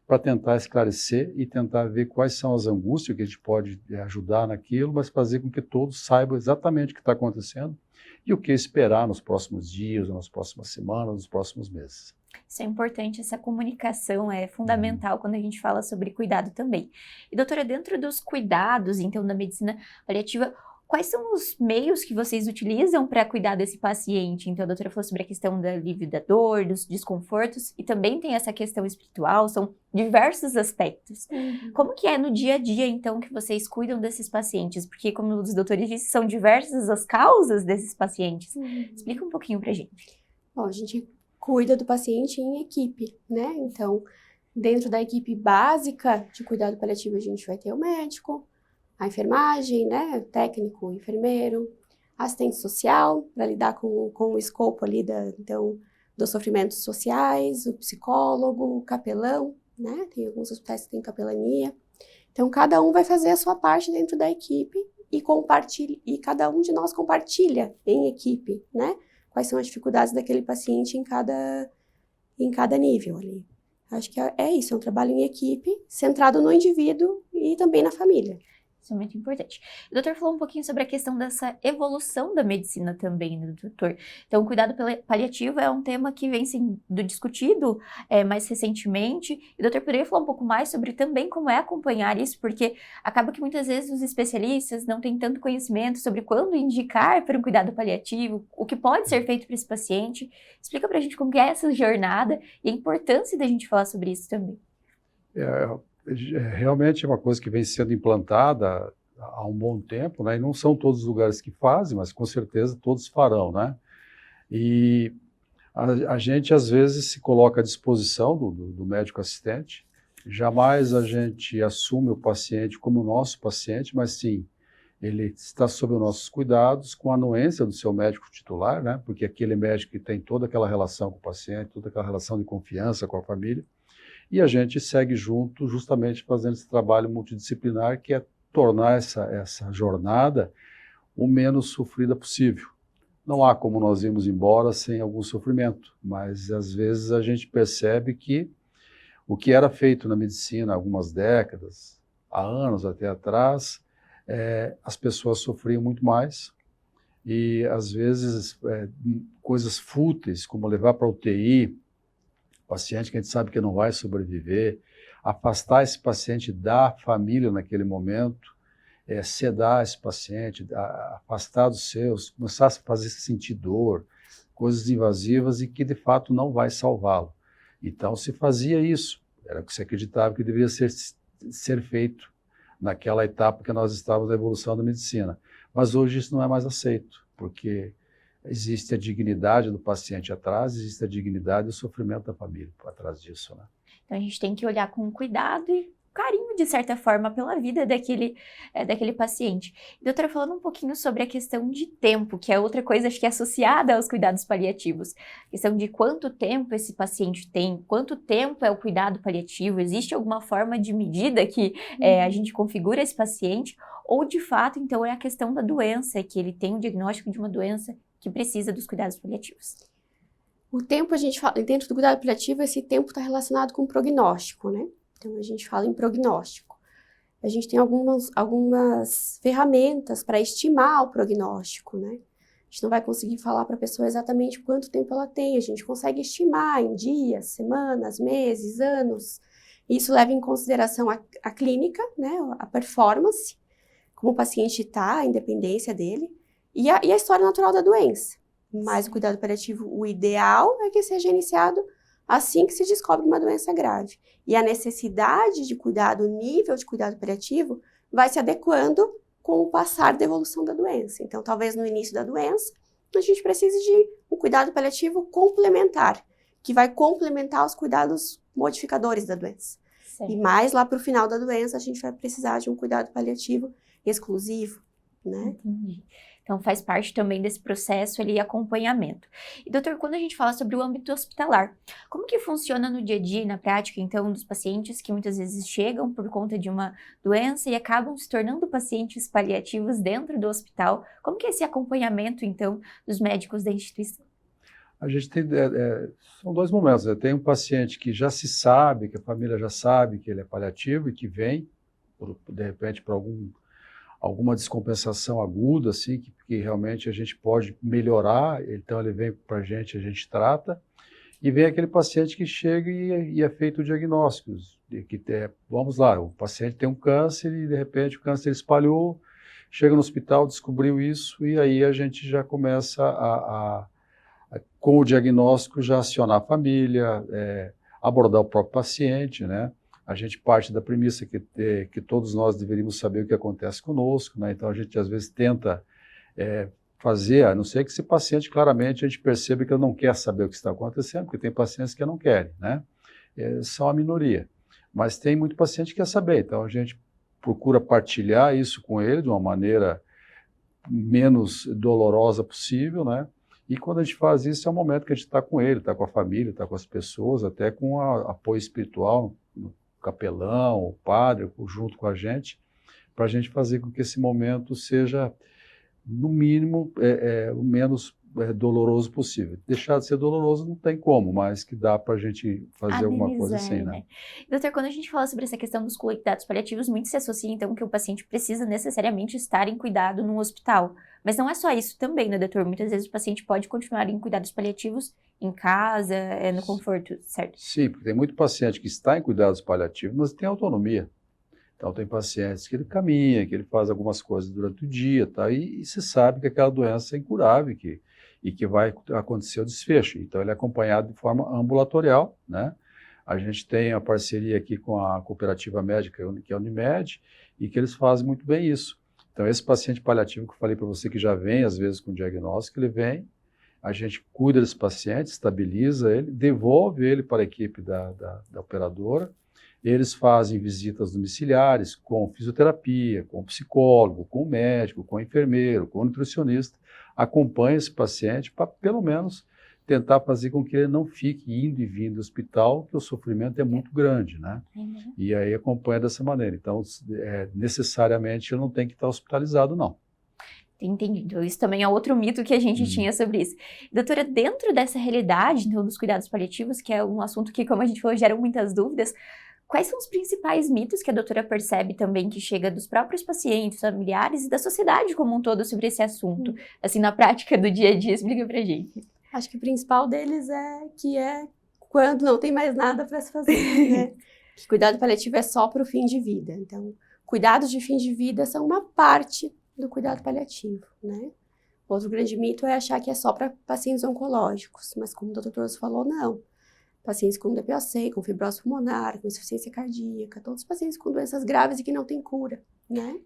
para tentar esclarecer e tentar ver quais são as angústias que a gente pode ajudar naquilo, mas fazer com que todos saibam exatamente o que está acontecendo e o que esperar nos próximos dias, nas próximas semanas, nos próximos meses. Isso é importante, essa comunicação é fundamental quando a gente fala sobre cuidado também. E doutora, dentro dos cuidados, então, da medicina paliativa, quais são os meios que vocês utilizam para cuidar desse paciente? Então, a doutora falou sobre a questão do alívio da dor, dos desconfortos, e também tem essa questão espiritual, são diversos aspectos. Como que é no dia a dia, então, que vocês cuidam desses pacientes? Porque, como os doutores disseram, são diversas as causas desses pacientes. Explica um pouquinho para a gente. Bom, a gente cuida do paciente em equipe, né? Então, dentro da equipe básica de cuidado paliativo, a gente vai ter o médico, a enfermagem, né, o técnico, o enfermeiro, assistente social, para lidar com o escopo ali dos sofrimentos sociais, o psicólogo, o capelão, né, tem alguns hospitais que têm capelania. Então, cada um vai fazer a sua parte dentro da equipe e cada um de nós compartilha em equipe, né, quais são as dificuldades daquele paciente em cada nível ali. Acho que é isso, é um trabalho em equipe, centrado no indivíduo e também na família. Isso é muito importante. O doutor falou um pouquinho sobre a questão dessa evolução da medicina também, né, doutor? Então, o cuidado paliativo é um tema que vem sendo discutido mais recentemente. E o doutor poderia falar um pouco mais sobre também como é acompanhar isso, porque acaba que muitas vezes os especialistas não têm tanto conhecimento sobre quando indicar para um cuidado paliativo, o que pode ser feito para esse paciente. Explica para a gente como que é essa jornada e a importância da gente falar sobre isso também. Realmente é uma coisa que vem sendo implantada há um bom tempo, né? E não são todos os lugares que fazem, mas com certeza todos farão, né? E a gente às vezes se coloca à disposição do médico assistente. Jamais a gente assume o paciente como nosso paciente, mas sim, ele está sob os nossos cuidados, com a anuência do seu médico titular, né? Porque aquele médico que tem toda aquela relação com o paciente, toda aquela relação de confiança com a família, e a gente segue junto, justamente fazendo esse trabalho multidisciplinar, que é tornar essa jornada o menos sofrida possível. Não há como nós irmos embora sem algum sofrimento, mas às vezes a gente percebe que o que era feito na medicina há algumas décadas, há anos até atrás, as pessoas sofriam muito mais e às vezes coisas fúteis, como levar para a UTI, paciente que a gente sabe que não vai sobreviver, afastar esse paciente da família naquele momento, sedar esse paciente, afastar dos seus, começar a fazer sentir dor, coisas invasivas e que de fato não vai salvá-lo. Então se fazia isso, era o que se acreditava que deveria ser feito naquela etapa que nós estávamos na evolução da medicina. Mas hoje isso não é mais aceito, porque existe a dignidade do paciente atrás, existe a dignidade e o sofrimento da família atrás disso, né? Então a gente tem que olhar com cuidado e carinho, de certa forma, pela vida daquele paciente. Doutora, falando um pouquinho sobre a questão de tempo, que é outra coisa, acho que é associada aos cuidados paliativos. A questão de quanto tempo esse paciente tem, quanto tempo é o cuidado paliativo, existe alguma forma de medida que a gente configura esse paciente, ou de fato, então, é a questão da doença, que ele tem um diagnóstico de uma doença que precisa dos cuidados paliativos. O tempo, a gente fala, dentro do cuidado paliativo, esse tempo está relacionado com o prognóstico, né? Então, a gente fala em prognóstico. A gente tem algumas ferramentas para estimar o prognóstico, né? A gente não vai conseguir falar para a pessoa exatamente quanto tempo ela tem, a gente consegue estimar em dias, semanas, meses, anos. Isso leva em consideração a clínica, né? A performance, como o paciente está, a independência dele, e a história natural da doença. Mas o cuidado paliativo, o ideal é que seja iniciado assim que se descobre uma doença grave. E a necessidade de cuidado, o nível de cuidado paliativo, vai se adequando com o passar da evolução da doença. Então, talvez no início da doença, a gente precise de um cuidado paliativo complementar, que vai complementar os cuidados modificadores da doença. Certo. E mais lá para o final da doença, a gente vai precisar de um cuidado paliativo exclusivo, né? Entendi. Então, faz parte também desse processo ali, acompanhamento. E, doutor, quando a gente fala sobre o âmbito hospitalar, como que funciona no dia a dia, na prática, então, dos pacientes que muitas vezes chegam por conta de uma doença e acabam se tornando pacientes paliativos dentro do hospital? Como que é esse acompanhamento, então, dos médicos da instituição? A gente tem, são dois momentos, né? Tem um paciente que já se sabe, que a família já sabe que ele é paliativo e que vem, de repente, para alguma descompensação aguda, assim, que realmente a gente pode melhorar, então ele vem para a gente trata, e vem aquele paciente que chega e é feito o diagnóstico, vamos lá, o paciente tem um câncer e de repente o câncer espalhou, chega no hospital, descobriu isso, e aí a gente já começa com o diagnóstico, já acionar a família, abordar o próprio paciente, né? A gente parte da premissa que todos nós deveríamos saber o que acontece conosco, né? Então a gente às vezes tenta fazer, a não ser que esse paciente claramente a gente perceba que ele não quer saber o que está acontecendo, porque tem pacientes que não querem, né? São a minoria. Mas tem muito paciente que quer saber, então a gente procura partilhar isso com ele de uma maneira menos dolorosa possível, né? E quando a gente faz isso, é o momento que a gente está com ele, está com a família, está com as pessoas, até com apoio espiritual, capelão, o padre, junto com a gente, para a gente fazer com que esse momento seja, no mínimo, o menos doloroso possível. Deixar de ser doloroso não tem como, mas que dá para a gente fazer alguma coisa assim, né? Doutor, quando a gente fala sobre essa questão dos cuidados paliativos, muito se associa, então, que o paciente precisa necessariamente estar em cuidado no hospital. Mas não é só isso também, né, doutor? Muitas vezes o paciente pode continuar em cuidados paliativos em casa, no conforto, certo? Sim, porque tem muito paciente que está em cuidados paliativos, mas tem autonomia. Então, tem pacientes que ele caminha, que ele faz algumas coisas durante o dia, tá? E se sabe que aquela doença é incurável e que vai acontecer o desfecho. Então, ele é acompanhado de forma ambulatorial, né? A gente tem a parceria aqui com a cooperativa médica, que é a Unimed, e que eles fazem muito bem isso. Então, esse paciente paliativo que eu falei para você, que já vem, às vezes, com diagnóstico, ele vem, a gente cuida desse paciente, estabiliza ele, devolve ele para a equipe da operadora. Eles fazem visitas domiciliares com fisioterapia, com psicólogo, com médico, com enfermeiro, com nutricionista. Acompanha esse paciente para, pelo menos, tentar fazer com que ele não fique indo e vindo do hospital, que o sofrimento é muito grande, né? Uhum. E aí acompanha dessa maneira. Então, necessariamente, ele não tem que estar hospitalizado, não. Entendido. Isso também é outro mito que a gente tinha sobre isso. Doutora, dentro dessa realidade, então, dos cuidados paliativos, que é um assunto que, como a gente falou, gera muitas dúvidas, quais são os principais mitos que a doutora percebe também que chega dos próprios pacientes, familiares e da sociedade como um todo sobre esse assunto? Assim, na prática do dia a dia, explica pra gente. Acho que o principal deles é quando não tem mais nada para se fazer, né? Que cuidado paliativo é só para o fim de vida. Então, cuidados de fim de vida são uma parte do cuidado paliativo, né? Outro grande mito é achar que é só para pacientes oncológicos, mas como o Dr. Torres falou, não. Pacientes com DPOC, com fibrose pulmonar, com insuficiência cardíaca, todos os pacientes com doenças graves e que não têm cura, né?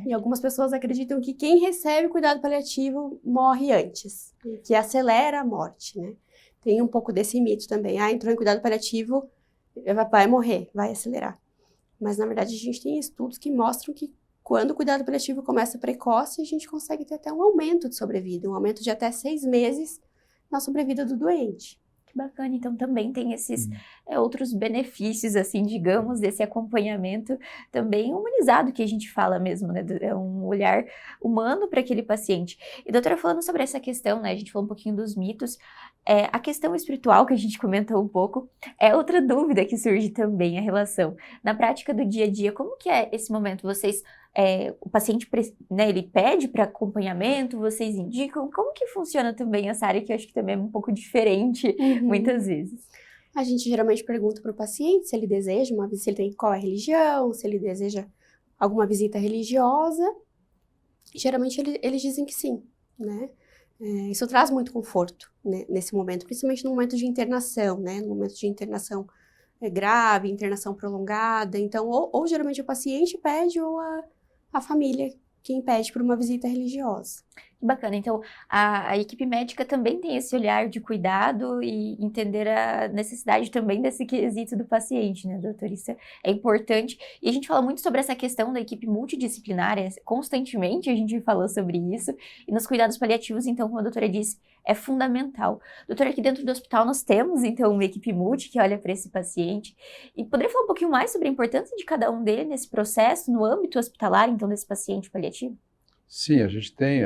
E algumas pessoas acreditam que quem recebe cuidado paliativo morre antes, que acelera a morte, né? Tem um pouco desse mito também. Entrou em cuidado paliativo, vai morrer, vai acelerar. Mas, na verdade, a gente tem estudos que mostram que quando o cuidado paliativo começa precoce, a gente consegue ter até um aumento de sobrevida, um aumento de até 6 meses na sobrevida do doente. Que bacana, então também tem esses outros benefícios, assim, digamos, desse acompanhamento também humanizado que a gente fala mesmo, né? É um olhar humano para aquele paciente. E doutora, falando sobre essa questão, né? A gente falou um pouquinho dos mitos, a questão espiritual que a gente comentou um pouco, é outra dúvida que surge também, a relação. Na prática do dia a dia, como que é esse momento? Vocês, o paciente, né, ele pede para acompanhamento, vocês indicam? Como que funciona também essa área, que eu acho que também é um pouco diferente, muitas vezes? A gente geralmente pergunta para o paciente se ele deseja uma visita, se ele tem qual é a religião, se ele deseja alguma visita religiosa. E, geralmente eles dizem que sim, né? Isso traz muito conforto, né, nesse momento, principalmente no momento de internação, né? No momento de internação grave, internação prolongada. Então, ou geralmente o paciente pede ou a família quem pede por uma visita religiosa. Que bacana. Então, a equipe médica também tem esse olhar de cuidado e entender a necessidade também desse quesito do paciente, né, doutora? Isso é importante. E a gente fala muito sobre essa questão da equipe multidisciplinar, constantemente a gente falou sobre isso. E nos cuidados paliativos, então, como a doutora disse, é fundamental. Doutora, aqui dentro do hospital nós temos, então, uma equipe multi que olha para esse paciente. E poderia falar um pouquinho mais sobre a importância de cada um dele nesse processo, no âmbito hospitalar, então, desse paciente paliativo? Sim, a gente tem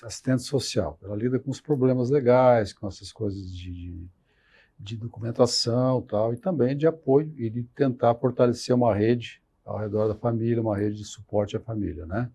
assistente social. Ela lida com os problemas legais, com essas coisas de documentação tal, e também de apoio e de tentar fortalecer uma rede ao redor da família, uma rede de suporte à família, né?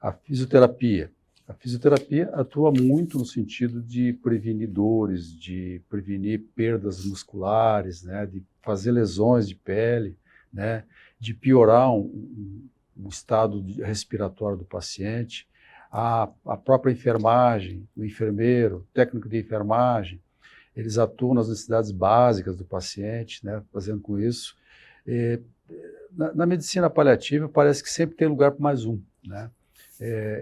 A fisioterapia. A fisioterapia atua muito no sentido de prevenir dores, de prevenir perdas musculares, né? De fazer lesões de pele, né? De piorar um estado respiratório do paciente. A própria enfermagem, o enfermeiro, o técnico de enfermagem, eles atuam nas necessidades básicas do paciente, né, fazendo com isso. Na medicina paliativa, parece que sempre tem lugar para mais um, né?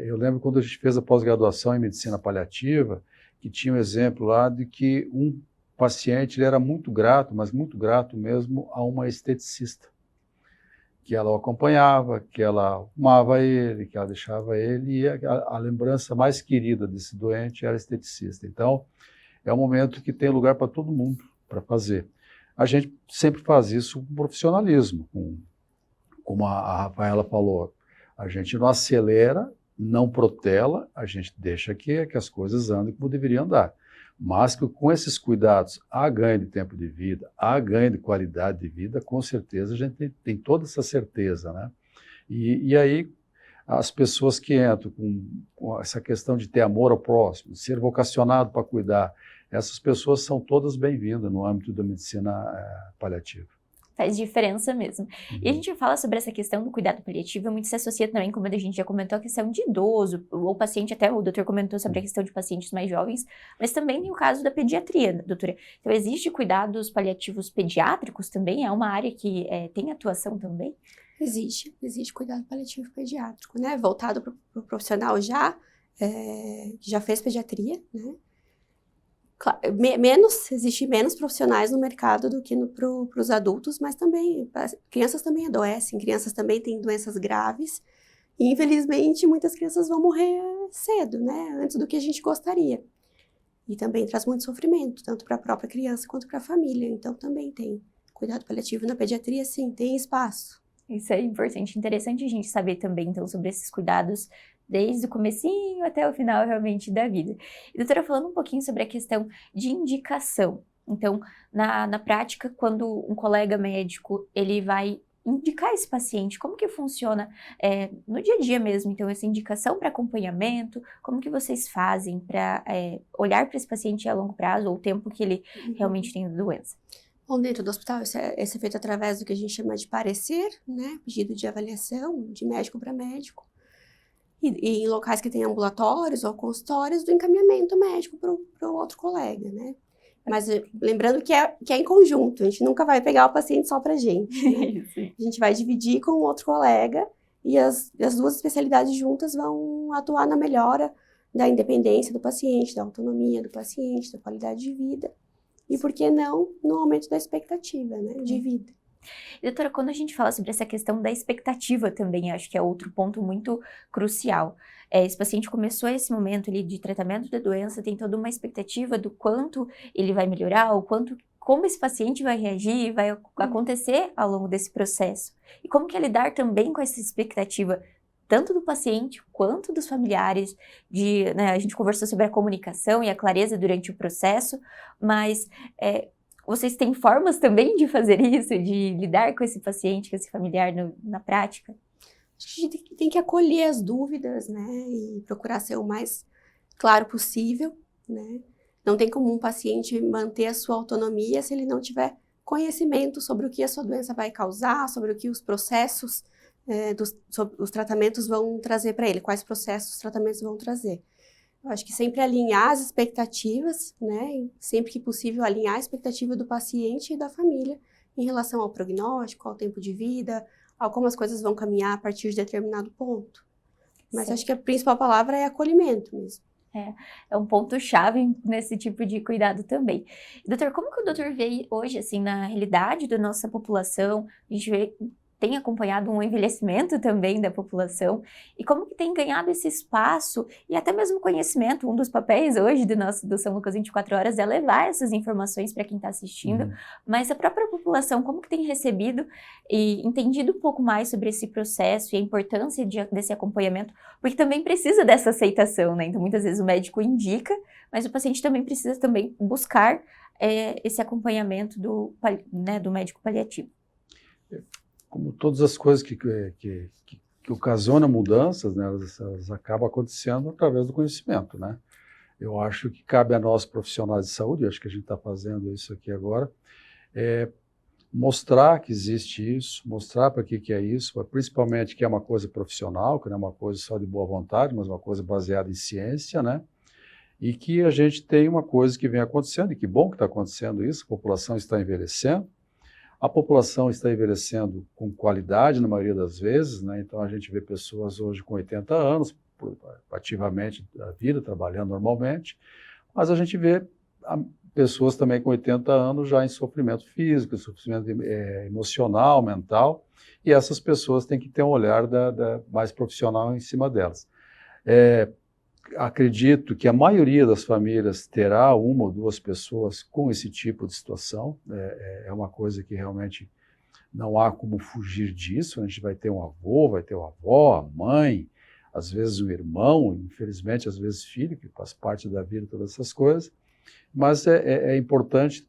Eu lembro quando a gente fez a pós-graduação em medicina paliativa, que tinha um exemplo lá de que um paciente ele era muito grato, mas muito grato mesmo, a uma esteticista, que ela o acompanhava, que ela arrumava ele, que ela deixava ele, e a lembrança mais querida desse doente era esteticista. Então, é um momento que tem lugar para todo mundo para fazer. A gente sempre faz isso com profissionalismo, como a Rafaela falou, a gente não acelera, não protela, a gente deixa que as coisas andem como deveriam andar. Mas que com esses cuidados há ganho de tempo de vida, há ganho de qualidade de vida, com certeza a gente tem toda essa certeza, né? E aí as pessoas que entram com essa questão de ter amor ao próximo, de ser vocacionado para cuidar, essas pessoas são todas bem-vindas no âmbito da medicina paliativa. Faz diferença mesmo. E a gente fala sobre essa questão do cuidado paliativo, muito se associa também, como a gente já comentou, a questão de idoso, ou paciente, até o doutor comentou sobre a questão de pacientes mais jovens, mas também tem o caso da pediatria, doutora. Então, existe cuidados paliativos pediátricos também? É uma área que tem atuação também? Existe cuidado paliativo pediátrico, né? Voltado para o profissional que já fez pediatria, né? Existe menos profissionais no mercado do que para os adultos, mas também, crianças também adoecem, crianças também têm doenças graves, e infelizmente muitas crianças vão morrer cedo, né, antes do que a gente gostaria. E também traz muito sofrimento, tanto para a própria criança quanto para a família, então também tem cuidado paliativo na pediatria, sim, tem espaço. Isso é importante, interessante a gente saber também, então, sobre esses cuidados desde o comecinho até o final, realmente, da vida. E, doutora, falando um pouquinho sobre a questão de indicação. Então, na prática, quando um colega médico, ele vai indicar esse paciente, como que funciona no dia a dia mesmo? Então, essa indicação para acompanhamento, como que vocês fazem para olhar para esse paciente a longo prazo, ou o tempo que ele realmente tem a doença? Bom, dentro do hospital, isso é feito através do que a gente chama de parecer, né? Pedido de avaliação, de médico para médico. E em locais que tem ambulatórios ou consultórios, do encaminhamento médico para o outro colega, né? Mas lembrando que é em conjunto, a gente nunca vai pegar o paciente só para a gente, né? A gente vai dividir com o outro colega e as duas especialidades juntas vão atuar na melhora da independência do paciente, da autonomia do paciente, da qualidade de vida. E por que não no aumento da expectativa, né, de vida. Doutora, quando a gente fala sobre essa questão da expectativa também, acho que é outro ponto muito crucial. Esse paciente começou esse momento ali de tratamento da doença, tem toda uma expectativa do quanto ele vai melhorar, como esse paciente vai reagir, vai acontecer ao longo desse processo. E como que é lidar também com essa expectativa, tanto do paciente quanto dos familiares, a gente conversou sobre a comunicação e a clareza durante o processo, mas vocês têm formas também de fazer isso, de lidar com esse paciente, com esse familiar na prática? Acho que a gente tem que acolher as dúvidas, né, e procurar ser o mais claro possível, né. Não tem como um paciente manter a sua autonomia se ele não tiver conhecimento sobre o que a sua doença vai causar, sobre o que os processos os tratamentos vão trazer para ele, quais processos os tratamentos vão trazer. Eu acho que sempre alinhar as expectativas, né, e sempre que possível alinhar a expectativa do paciente e da família em relação ao prognóstico, ao tempo de vida, a como as coisas vão caminhar a partir de determinado ponto. Mas acho que a principal palavra é acolhimento mesmo. É um ponto-chave nesse tipo de cuidado também. Doutor, como que o doutor vê hoje, assim, na realidade da nossa população, a gente tem acompanhado um envelhecimento também da população, e como que tem ganhado esse espaço e até mesmo conhecimento. Um dos papéis hoje do São Lucas 24 Horas é levar essas informações para quem está assistindo, mas a própria população, como que tem recebido e entendido um pouco mais sobre esse processo e a importância desse acompanhamento, porque também precisa dessa aceitação, né? Então, muitas vezes o médico indica, mas o paciente também precisa também buscar esse acompanhamento do médico paliativo. Como todas as coisas que ocasionam mudanças, né, elas acabam acontecendo através do conhecimento, né? Eu acho que cabe a nós profissionais de saúde, acho que a gente está fazendo isso aqui agora, mostrar que existe isso, mostrar para que é isso, principalmente que é uma coisa profissional, que não é uma coisa só de boa vontade, mas uma coisa baseada em ciência, né? E que a gente tem uma coisa que vem acontecendo, e que bom que está acontecendo isso, a população está envelhecendo. A população está envelhecendo com qualidade, na maioria das vezes, né? Então a gente vê pessoas hoje com 80 anos, ativamente da vida, trabalhando normalmente, mas a gente vê pessoas também com 80 anos já em sofrimento físico, sofrimento emocional, mental, e essas pessoas têm que ter um olhar mais profissional em cima delas. Acredito que a maioria das famílias terá uma ou duas pessoas com esse tipo de situação. É uma coisa que realmente não há como fugir disso. A gente vai ter um avô, vai ter uma avó, a mãe, às vezes um irmão, infelizmente às vezes filho, que faz parte da vida, todas essas coisas. Mas é importante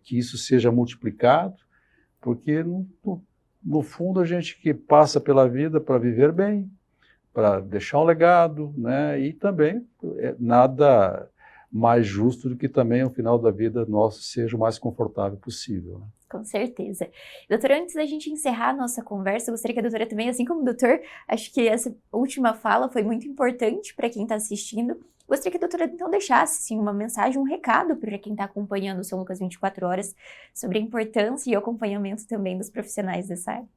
que isso seja multiplicado, porque no fundo a gente que passa pela vida para viver bem, para deixar um legado, né? E também nada mais justo do que também o final da vida nosso seja o mais confortável possível, né? Com certeza. Doutora, antes da gente encerrar a nossa conversa, eu gostaria que a doutora também, assim como o doutor, acho que essa última fala foi muito importante para quem está assistindo. Gostaria que a doutora então deixasse assim, uma mensagem, um recado para quem está acompanhando o São Lucas 24 Horas sobre a importância e o acompanhamento também dos profissionais dessa área.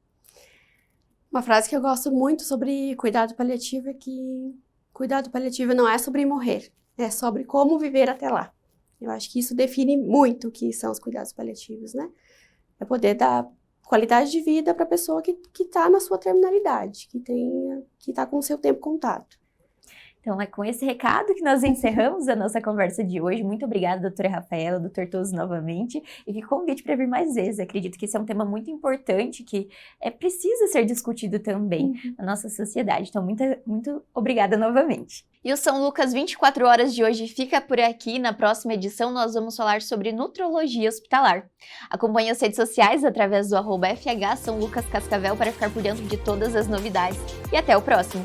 Uma frase que eu gosto muito sobre cuidado paliativo é que cuidado paliativo não é sobre morrer, é sobre como viver até lá. Eu acho que isso define muito o que são os cuidados paliativos, né? É poder dar qualidade de vida para a pessoa que está na sua terminalidade, que está com o seu tempo contado. Então, é com esse recado que nós encerramos a nossa conversa de hoje. Muito obrigada, doutora Rafaela, doutor Toso novamente, e que convite para vir mais vezes. Acredito que esse é um tema muito importante, que precisa ser discutido também na nossa sociedade. Então, muito obrigada novamente. E o São Lucas 24 Horas de hoje fica por aqui. Na próxima edição, nós vamos falar sobre nutrologia hospitalar. Acompanhe as redes sociais através do @FH São Lucas Cascavel para ficar por dentro de todas as novidades. E até o próximo!